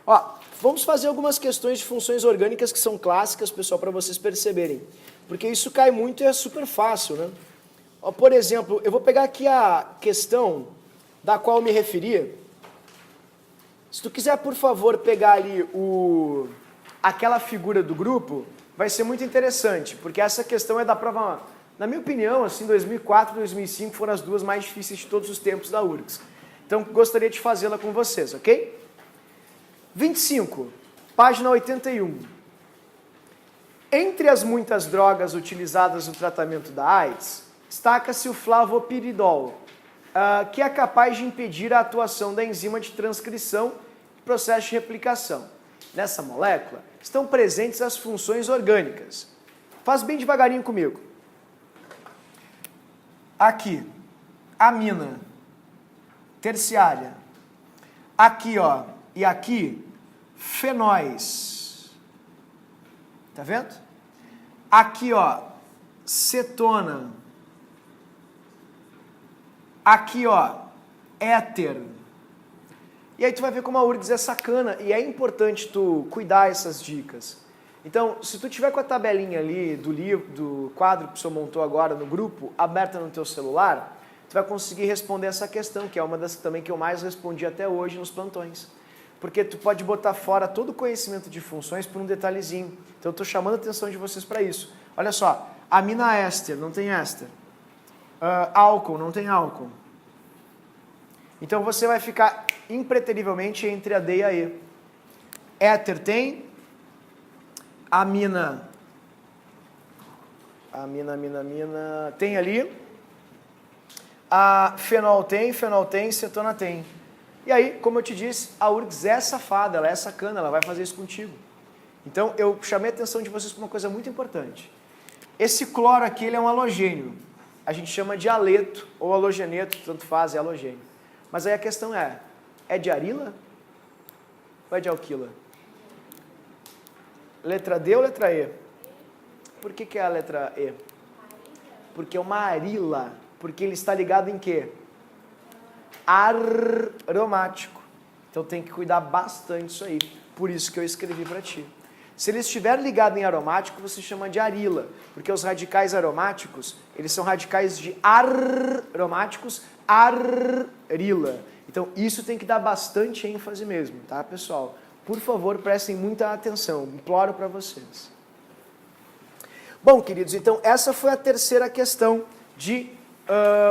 Ó, vamos fazer algumas questões de funções orgânicas que são clássicas, pessoal, para vocês perceberem. Porque isso cai muito e é super fácil, né? Ó, por exemplo, eu vou pegar aqui a questão da qual eu me referia. Se tu quiser, por favor, pegar ali aquela figura do grupo, vai ser muito interessante, porque essa questão é da prova, na minha opinião, assim, 2004 e 2005 foram as duas mais difíceis de todos os tempos da URGS. Então, gostaria de fazê-la com vocês, ok? 25, página 81. Entre as muitas drogas utilizadas no tratamento da AIDS, destaca-se o flavopiridol, que é capaz de impedir a atuação da enzima de transcrição e processo de replicação. Nessa molécula estão presentes as funções orgânicas. Faz bem devagarinho comigo. Aqui, amina terciária. Aqui, ó, e aqui, fenóis. Tá vendo? Aqui, ó, cetona. Aqui, ó, éter. E aí tu vai ver como a URGS é sacana e é importante tu cuidar essas dicas. Então, se tu tiver com a tabelinha ali do livro, do quadro que o senhor montou agora no grupo, aberta no teu celular, tu vai conseguir responder essa questão, que é uma das também que eu mais respondi até hoje nos plantões. Porque tu pode botar fora todo o conhecimento de funções por um detalhezinho. Então eu estou chamando a atenção de vocês para isso. Olha só, amina éster, não tem éster. Álcool, não tem álcool. Então você vai ficar impreterivelmente entre a D e a E. Éter tem. Amina. Tem ali. A fenol tem, cetona tem. E aí, como eu te disse, a URGS é safada, ela é sacana, ela vai fazer isso contigo. Então, eu chamei a atenção de vocês para uma coisa muito importante. Esse cloro aqui, ele é um halogênio. A gente chama de haleto ou halogeneto, tanto faz, é halogênio. Mas aí a questão é de arila ou é de alquila? Letra D ou letra E? Por que é a letra E? Porque é uma arila. Porque ele está ligado em quê? Aromático. Então tem que cuidar bastante disso aí. Por isso que eu escrevi para ti. Se ele estiver ligado em aromático, você chama de arila. Porque os radicais aromáticos, eles são radicais de aromáticos, arila. Então isso tem que dar bastante ênfase mesmo, tá, pessoal? Por favor, prestem muita atenção. Imploro para vocês. Bom, queridos, então essa foi a terceira questão de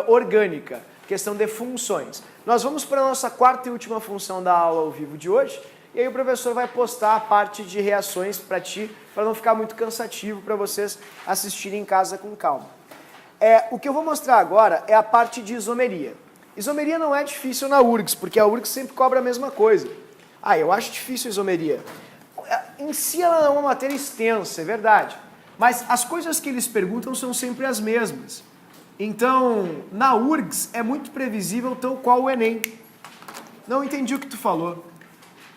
orgânica, questão de funções. Nós vamos para a nossa quarta e última função da aula ao vivo de hoje, e aí o professor vai postar a parte de reações para ti, para não ficar muito cansativo para vocês assistirem em casa com calma. O que eu vou mostrar agora é a parte de isomeria. Isomeria não é difícil na URGS, porque a URGS sempre cobra a mesma coisa. Eu acho difícil a isomeria. Em si ela é uma matéria extensa, é verdade, mas as coisas que eles perguntam são sempre as mesmas. Então, na URGS é muito previsível, tal qual o Enem. Não entendi o que tu falou.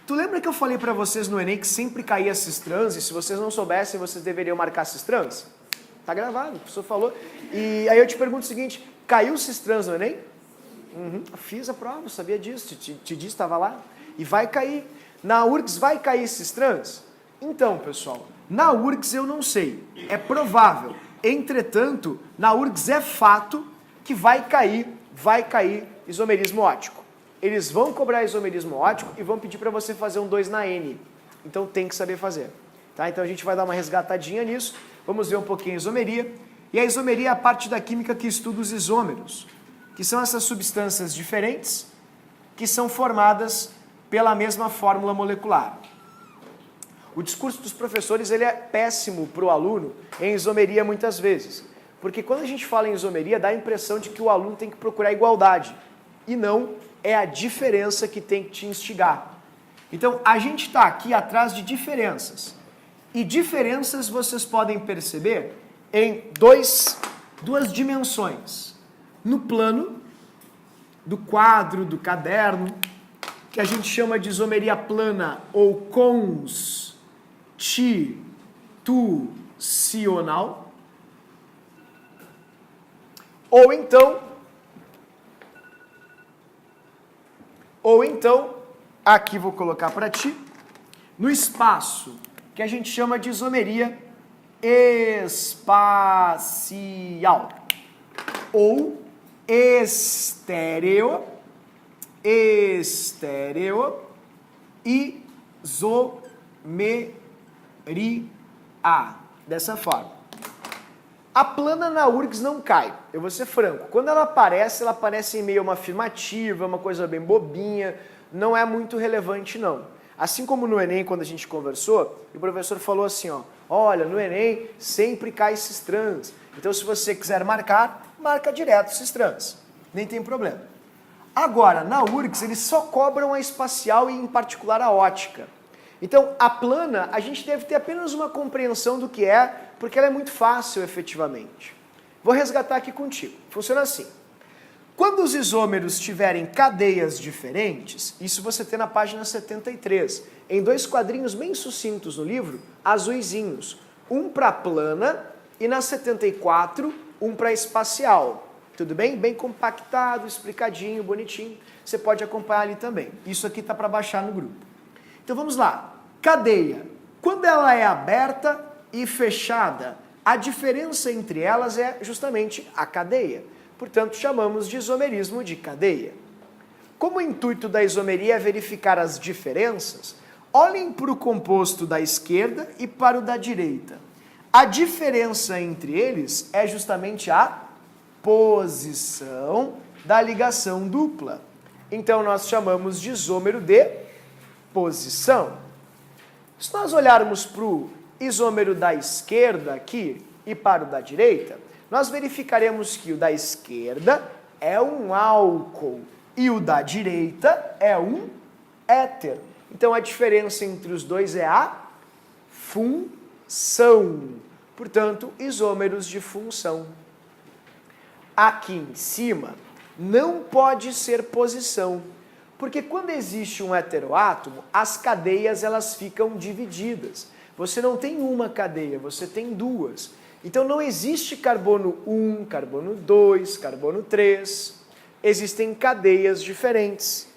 Tu lembra que eu falei para vocês no Enem que sempre caía cistrans, e se vocês não soubessem, vocês deveriam marcar cistrans? Tá gravado, o professor falou. E aí eu te pergunto o seguinte, caiu cistrans no Enem? Fiz a prova, sabia disso, te disse, estava lá. E vai cair. Na URGS vai cair cistrans? Então, pessoal, na URGS eu não sei, é provável. Entretanto, na URGS é fato que vai cair isomerismo óptico. Eles vão cobrar isomerismo óptico e vão pedir para você fazer um 2 na N. Então tem que saber fazer. Tá? Então a gente vai dar uma resgatadinha nisso, vamos ver um pouquinho a isomeria. E a isomeria é a parte da química que estuda os isômeros, que são essas substâncias diferentes que são formadas pela mesma fórmula molecular. O discurso dos professores ele é péssimo para o aluno em isomeria muitas vezes. Porque quando a gente fala em isomeria, dá a impressão de que o aluno tem que procurar igualdade. E não, é a diferença que tem que te instigar. Então, a gente está aqui atrás de diferenças. E diferenças vocês podem perceber em duas dimensões. No plano do quadro, do caderno, que a gente chama de isomeria plana ou constitucional, ou então, aqui vou colocar para ti, no espaço, que a gente chama de isomeria espacial, ou estéreo isomeria, dessa forma. A plana na URGS não cai, eu vou ser franco. Quando ela aparece em meio a uma afirmativa, uma coisa bem bobinha, não é muito relevante não. Assim como no Enem, quando a gente conversou, o professor falou assim, olha, no Enem sempre cai esses trans. Então, se você quiser marcar, marca direto cis trans. Nem tem problema. Agora, na URGS, eles só cobram a espacial e, em particular, a ótica. Então, a plana, a gente deve ter apenas uma compreensão do que é, porque ela é muito fácil, efetivamente. Vou resgatar aqui contigo. Funciona assim. Quando os isômeros tiverem cadeias diferentes, isso você tem na página 73, em 2 quadrinhos bem sucintos no livro, azuisinhos. Um para plana e na 74, um para espacial. Tudo bem? Bem compactado, explicadinho, bonitinho. Você pode acompanhar ali também. Isso aqui está para baixar no grupo. Então vamos lá. Cadeia. Quando ela é aberta e fechada, a diferença entre elas é justamente a cadeia. Portanto, chamamos de isomerismo de cadeia. Como o intuito da isomeria é verificar as diferenças, olhem para o composto da esquerda e para o da direita. A diferença entre eles é justamente a posição da ligação dupla. Então, nós chamamos de isômero de posição. Se nós olharmos para o isômero da esquerda aqui e para o da direita, nós verificaremos que o da esquerda é um álcool e o da direita é um éter. Então, a diferença entre os dois é a função. Portanto, isômeros de função. Aqui em cima, não pode ser posição, porque quando existe um heteroátomo, as cadeias elas ficam divididas. Você não tem uma cadeia, você tem duas. Então não existe carbono 1, carbono 2, carbono 3. Existem cadeias diferentes.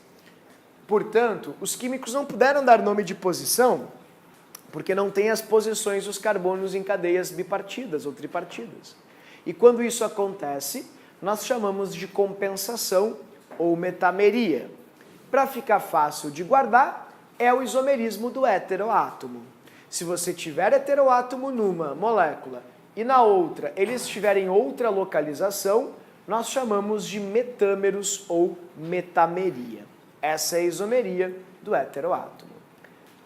Portanto, os químicos não puderam dar nome de posição, porque não tem as posições dos carbonos em cadeias bipartidas ou tripartidas. E quando isso acontece, nós chamamos de compensação ou metameria. Para ficar fácil de guardar, é o isomerismo do heteroátomo. Se você tiver heteroátomo numa molécula e na outra eles tiverem outra localização, nós chamamos de metâmeros ou metameria. Essa é a isomeria do heteroátomo.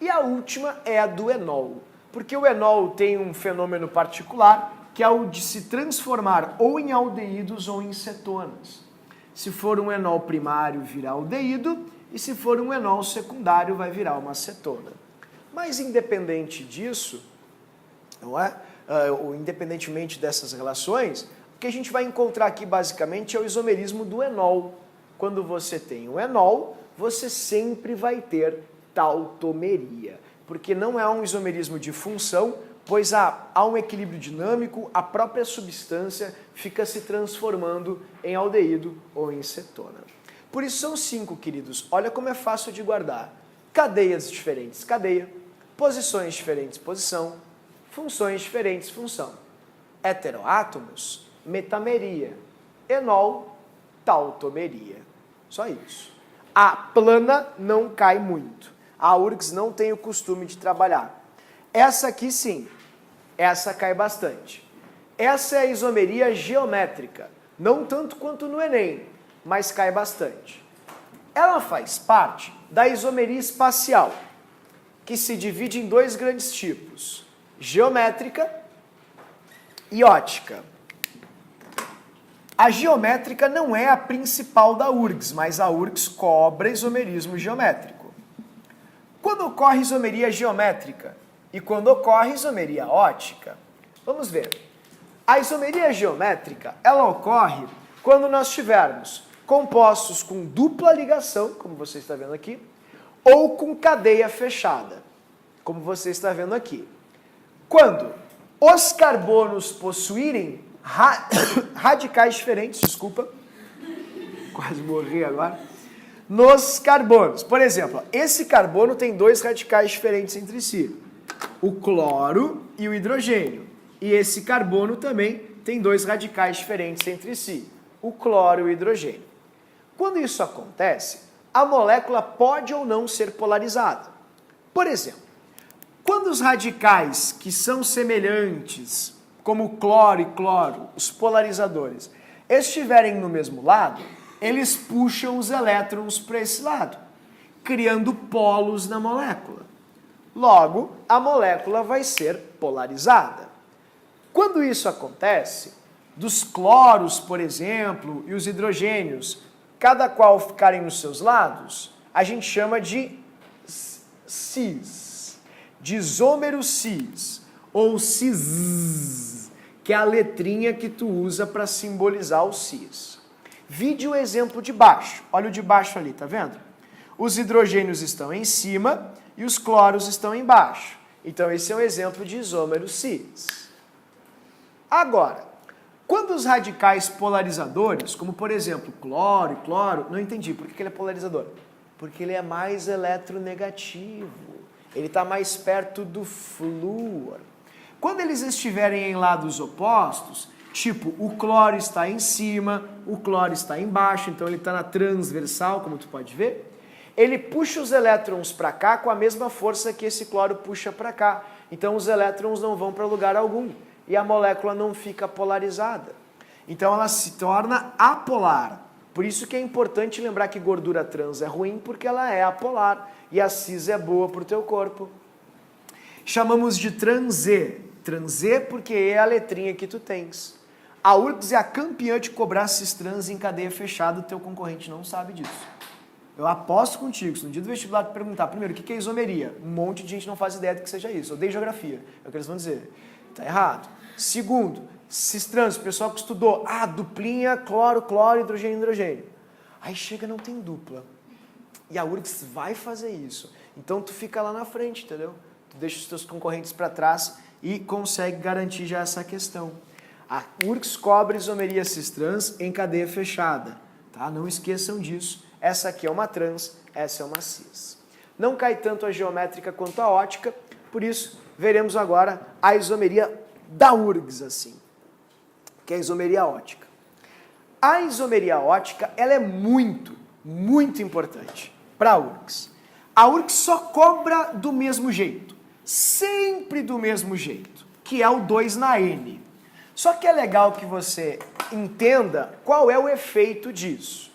E a última é a do enol, porque o enol tem um fenômeno particular, que é o de se transformar ou em aldeídos ou em cetonas. Se for um enol primário, vira aldeído, e se for um enol secundário, vai virar uma cetona. Mas independente disso, não é? Ou independentemente dessas relações, o que a gente vai encontrar aqui basicamente é o isomerismo do enol. Quando você tem um enol, você sempre vai ter tautomeria, porque não é um isomerismo de função, pois há um equilíbrio dinâmico, a própria substância fica se transformando em aldeído ou em cetona. Por isso são 5, queridos. Olha como é fácil de guardar. Cadeias diferentes, cadeia. Posições diferentes, posição. Funções diferentes, função. Heteroátomos, metameria. Enol, tautomeria. Só isso. A plana não cai muito. A URGS não tem o costume de trabalhar. Essa aqui sim. Essa cai bastante. Essa é a isomeria geométrica. Não tanto quanto no Enem, mas cai bastante. Ela faz parte da isomeria espacial, que se divide em 2 grandes tipos, geométrica e ótica. A geométrica não é a principal da URGS, mas a URGS cobra isomerismo geométrico. Quando ocorre isomeria geométrica e quando ocorre isomeria ótica? Vamos ver. A isomeria geométrica, ela ocorre quando nós tivermos compostos com dupla ligação, como você está vendo aqui, ou com cadeia fechada, como você está vendo aqui. Quando os carbonos possuírem radicais diferentes, desculpa, quase morri agora, nos carbonos. Por exemplo, esse carbono tem 2 radicais diferentes entre si, o cloro e o hidrogênio. E esse carbono também tem 2 radicais diferentes entre si, o cloro e o hidrogênio. Quando isso acontece, a molécula pode ou não ser polarizada. Por exemplo, quando os radicais que são semelhantes, como cloro e cloro, os polarizadores, estiverem no mesmo lado, eles puxam os elétrons para esse lado, criando polos na molécula. Logo, a molécula vai ser polarizada. Quando isso acontece, dos cloros, por exemplo, e os hidrogênios, cada qual ficarem nos seus lados, a gente chama de cis, de isômero cis, ou cis, que é a letrinha que tu usa para simbolizar o cis. Vide o exemplo de baixo, olha o de baixo ali, tá vendo? Os hidrogênios estão em cima e os cloros estão embaixo. Então esse é um exemplo de isômero cis. Agora, quando os radicais polarizadores, como por exemplo cloro e cloro, não entendi, por que ele é polarizador? Porque ele é mais eletronegativo, ele está mais perto do flúor. Quando eles estiverem em lados opostos, tipo o cloro está em cima, o cloro está embaixo, então ele está na transversal, como tu pode ver, ele puxa os elétrons para cá com a mesma força que esse cloro puxa para cá. Então os elétrons não vão para lugar algum e a molécula não fica polarizada. Então ela se torna apolar. Por isso que é importante lembrar que gordura trans é ruim, porque ela é apolar e a cis é boa para o teu corpo. Chamamos de transê. Transê porque é a letrinha que tu tens. A URGS é a campeã de cobrar cis trans em cadeia fechada, o teu concorrente não sabe disso. Eu aposto contigo, se no dia do vestibular tu perguntar, primeiro, o que é isomeria? Um monte de gente não faz ideia do que seja isso. Eu odeio geografia, é o que eles vão dizer. Tá errado. Segundo, cis trans, o pessoal que estudou, duplinha, cloro, cloro, hidrogênio, hidrogênio. Aí chega, não tem dupla. E a URGS vai fazer isso. Então tu fica lá na frente, entendeu? Tu deixa os teus concorrentes para trás e consegue garantir já essa questão. A URGS cobre isomeria cis trans em cadeia fechada. Tá? Não esqueçam disso. Essa aqui é uma trans, essa é uma cis. Não cai tanto a geométrica quanto a ótica, por isso veremos agora a isomeria da URGS, assim, que é a isomeria ótica. A isomeria ótica, ela é muito, muito importante para a URGS. A URGS só cobra do mesmo jeito, sempre do mesmo jeito, que é o 2 na N. Só que é legal que você entenda qual é o efeito disso.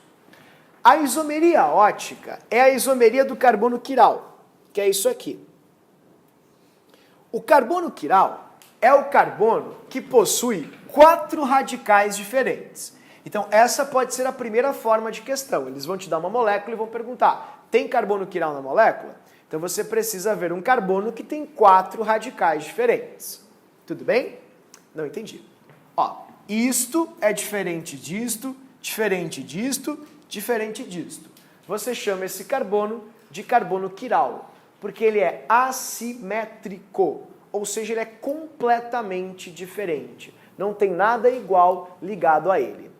A isomeria ótica é a isomeria do carbono quiral, que é isso aqui. O carbono quiral é o carbono que possui 4 radicais diferentes. Então essa pode ser a primeira forma de questão. Eles vão te dar uma molécula e vão perguntar, tem carbono quiral na molécula? Então você precisa ver um carbono que tem 4 radicais diferentes. Tudo bem? Não entendi. Isto é diferente disto, diferente disto, diferente disto. Você chama esse carbono de carbono quiral, porque ele é assimétrico, ou seja, ele é completamente diferente. Não tem nada igual ligado a ele.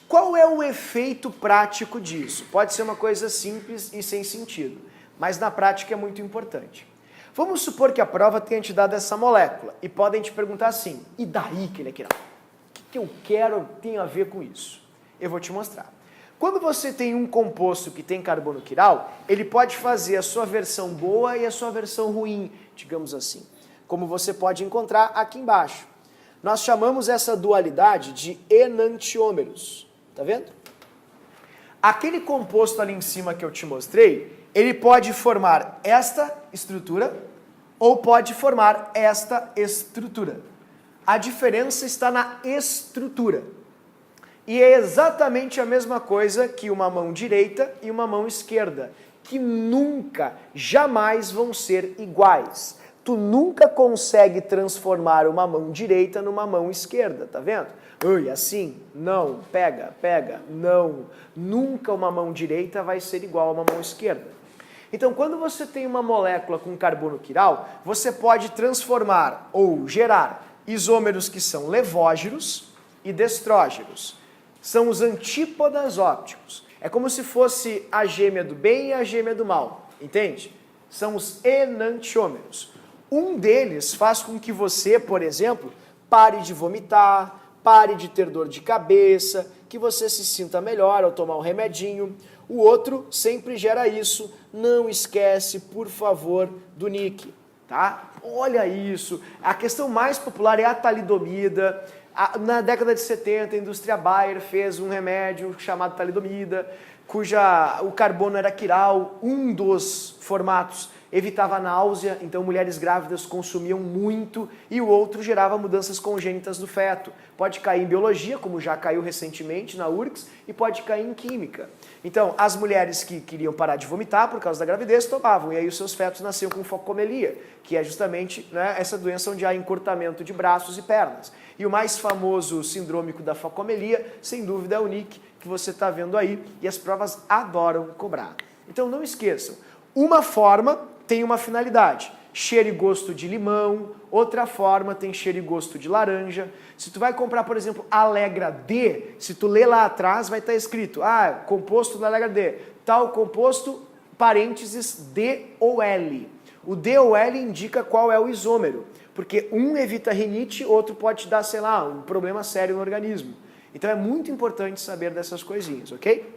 Qual é o efeito prático disso? Pode ser uma coisa simples e sem sentido, mas na prática é muito importante. Vamos supor que a prova tenha te dado essa molécula e podem te perguntar assim, e daí que ele é quiral? O que eu quero tem a ver com isso? Eu vou te mostrar. Quando você tem um composto que tem carbono quiral, ele pode fazer a sua versão boa e a sua versão ruim, digamos assim, como você pode encontrar aqui embaixo. Nós chamamos essa dualidade de enantiômeros, tá vendo? Aquele composto ali em cima que eu te mostrei, ele pode formar esta estrutura ou pode formar esta estrutura. A diferença está na estrutura. E é exatamente a mesma coisa que uma mão direita e uma mão esquerda, que nunca, jamais vão ser iguais. Tu nunca consegue transformar uma mão direita numa mão esquerda, tá vendo? Ui, assim, não, pega, não. Nunca uma mão direita vai ser igual a uma mão esquerda. Então, quando você tem uma molécula com carbono quiral, você pode transformar ou gerar isômeros que são levógeros e destrógeros. São os antípodas ópticos. É como se fosse a gêmea do bem e a gêmea do mal, entende? São os enantiômeros. Um deles faz com que você, por exemplo, pare de vomitar, pare de ter dor de cabeça, que você se sinta melhor ao tomar um remedinho. O outro sempre gera isso. Não esquece, por favor, do NIC, tá? Olha isso. A questão mais popular é a talidomida. Na década de 70, a indústria Bayer fez um remédio chamado talidomida, o carbono era quiral, um dos formatos evitava náusea, então mulheres grávidas consumiam muito, e o outro gerava mudanças congênitas do feto. Pode cair em biologia, como já caiu recentemente na URGS, e pode cair em química. Então, as mulheres que queriam parar de vomitar por causa da gravidez tomavam, e aí os seus fetos nasciam com focomelia, que é justamente, né, essa doença onde há encurtamento de braços e pernas. E o mais famoso sindrômico da focomelia, sem dúvida, é o NIC, que você está vendo aí, e as provas adoram cobrar. Então não esqueçam, uma forma tem uma finalidade, cheiro e gosto de limão, outra forma tem cheiro e gosto de laranja. Se tu vai comprar, por exemplo, Alegra D, se tu ler lá atrás vai estar escrito, composto da Alegra D, tal composto, parênteses, D ou L. O D ou L indica qual é o isômero, porque um evita rinite, outro pode te dar, sei lá, um problema sério no organismo. Então é muito importante saber dessas coisinhas, ok?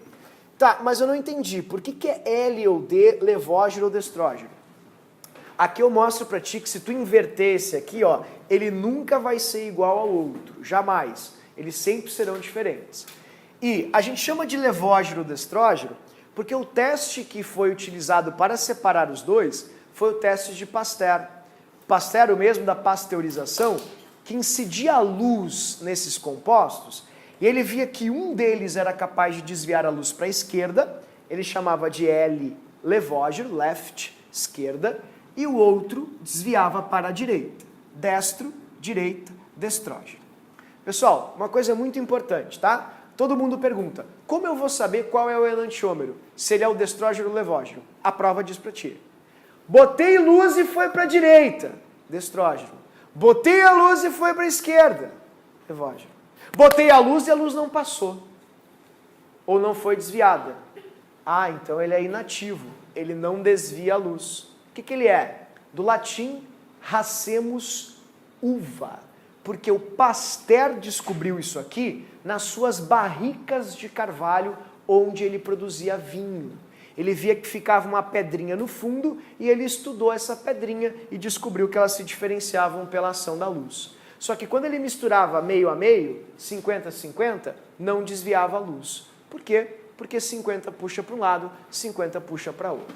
Tá, mas eu não entendi, por que é L ou D, levógiro ou destrógeno? Aqui eu mostro pra ti que se tu inverter esse aqui, ó, ele nunca vai ser igual ao outro, jamais. Eles sempre serão diferentes. E a gente chama de levógiro ou destrógeno porque o teste que foi utilizado para separar os dois foi o teste de Pasteur. Pasteur, o mesmo da pasteurização, que incidia a luz nesses compostos, e ele via que um deles era capaz de desviar a luz para a esquerda, ele chamava de L levógiro, left, esquerda, e o outro desviava para a direita, destro, direita, destrógeno. Pessoal, uma coisa muito importante, tá? Todo mundo pergunta, como eu vou saber qual é o enantiômero? Se ele é o destrógeno ou levógeno? A prova diz para ti. Botei luz e foi para a direita, destrógeno. Botei a luz e foi para a esquerda, levógeno. Botei a luz e a luz não passou. Ou não foi desviada. Então ele é inativo, ele não desvia a luz. O que ele é? Do latim, racemos uva. Porque o Pasteur descobriu isso aqui nas suas barricas de carvalho, onde ele produzia vinho. Ele via que ficava uma pedrinha no fundo e ele estudou essa pedrinha e descobriu que elas se diferenciavam pela ação da luz. Só que quando ele misturava meio a meio, 50-50, não desviava a luz. Por quê? Porque 50 puxa para um lado, 50 puxa para outro.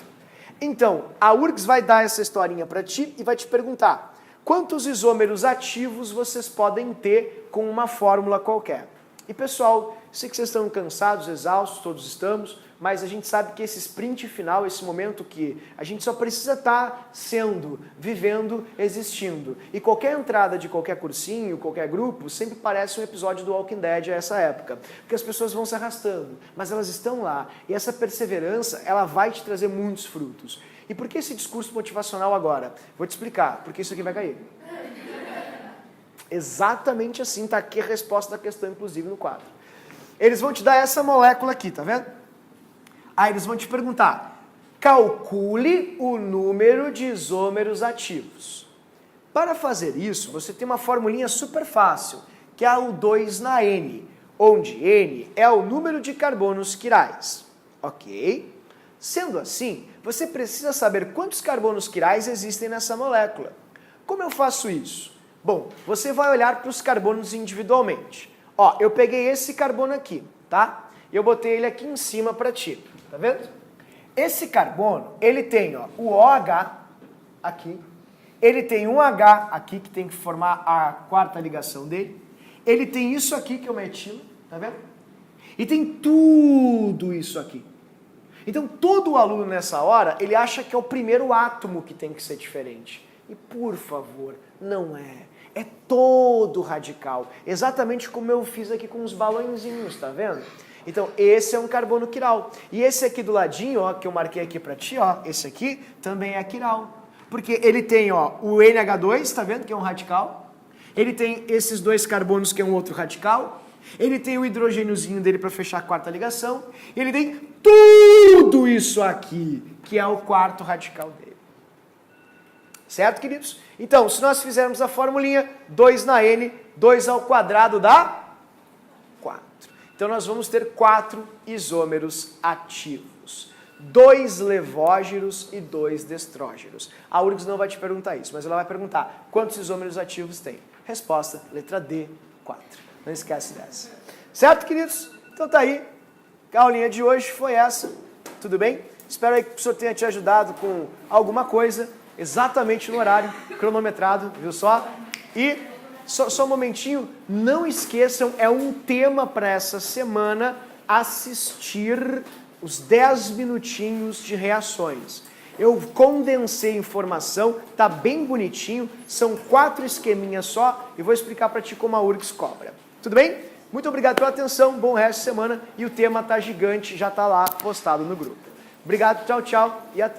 Então, a URGS vai dar essa historinha para ti e vai te perguntar quantos isômeros ativos vocês podem ter com uma fórmula qualquer. E pessoal, sei que vocês estão cansados, exaustos, todos estamos, mas a gente sabe que esse sprint final, esse momento que a gente só precisa estar sendo, vivendo, existindo. E qualquer entrada de qualquer cursinho, qualquer grupo, sempre parece um episódio do Walking Dead a essa época. Porque as pessoas vão se arrastando, mas elas estão lá. E essa perseverança, ela vai te trazer muitos frutos. E por que esse discurso motivacional agora? Vou te explicar, porque isso aqui vai cair. Exatamente assim, está aqui a resposta da questão, inclusive, no quadro. Eles vão te dar essa molécula aqui, tá vendo? Aí eles vão te perguntar, calcule o número de isômeros ativos. Para fazer isso, você tem uma formulinha super fácil, que é o 2 na N, onde N é o número de carbonos quirais. Ok? Sendo assim, você precisa saber quantos carbonos quirais existem nessa molécula. Como eu faço isso? Bom, você vai olhar para os carbonos individualmente. Ó, eu peguei esse carbono aqui, tá? E eu botei ele aqui em cima para ti. Tá vendo? Esse carbono, ele tem o OH aqui, ele tem um H aqui que tem que formar a quarta ligação dele, ele tem isso aqui que é o metilo, tá vendo? E tem tudo isso aqui. Então todo aluno nessa hora, ele acha que é o primeiro átomo que tem que ser diferente. E por favor, não é. É todo radical. Exatamente como eu fiz aqui com os balõezinhos, tá vendo? Então, esse é um carbono quiral. E esse aqui do ladinho, ó, que eu marquei aqui para ti, ó, esse aqui também é quiral. Porque ele tem, ó, o NH2, tá vendo, que é um radical. Ele tem esses dois carbonos, que é um outro radical. Ele tem o hidrogêniozinho dele para fechar a quarta ligação. E ele tem tudo isso aqui, que é o quarto radical dele. Certo, queridos? Então, se nós fizermos a formulinha, 2 na N, 2 ao quadrado dá 4. Então, nós vamos ter 4 isômeros ativos. 2 levógeros e 2 destrógeros. A URGS não vai te perguntar isso, mas ela vai perguntar quantos isômeros ativos tem. Resposta, letra D, 4. Não esquece dessa. Certo, queridos? Então tá aí. A aulinha de hoje foi essa. Tudo bem? Espero aí que o professor tenha te ajudado com alguma coisa, exatamente no horário, cronometrado, viu só? E, só um momentinho, não esqueçam, é um tema para essa semana, assistir os 10 minutinhos de reações. Eu condensei informação, tá bem bonitinho, são 4 esqueminhas só e vou explicar para ti como a URGS cobra. Tudo bem? Muito obrigado pela atenção, bom resto de semana e o tema tá gigante, já tá lá postado no grupo. Obrigado, tchau, tchau e até.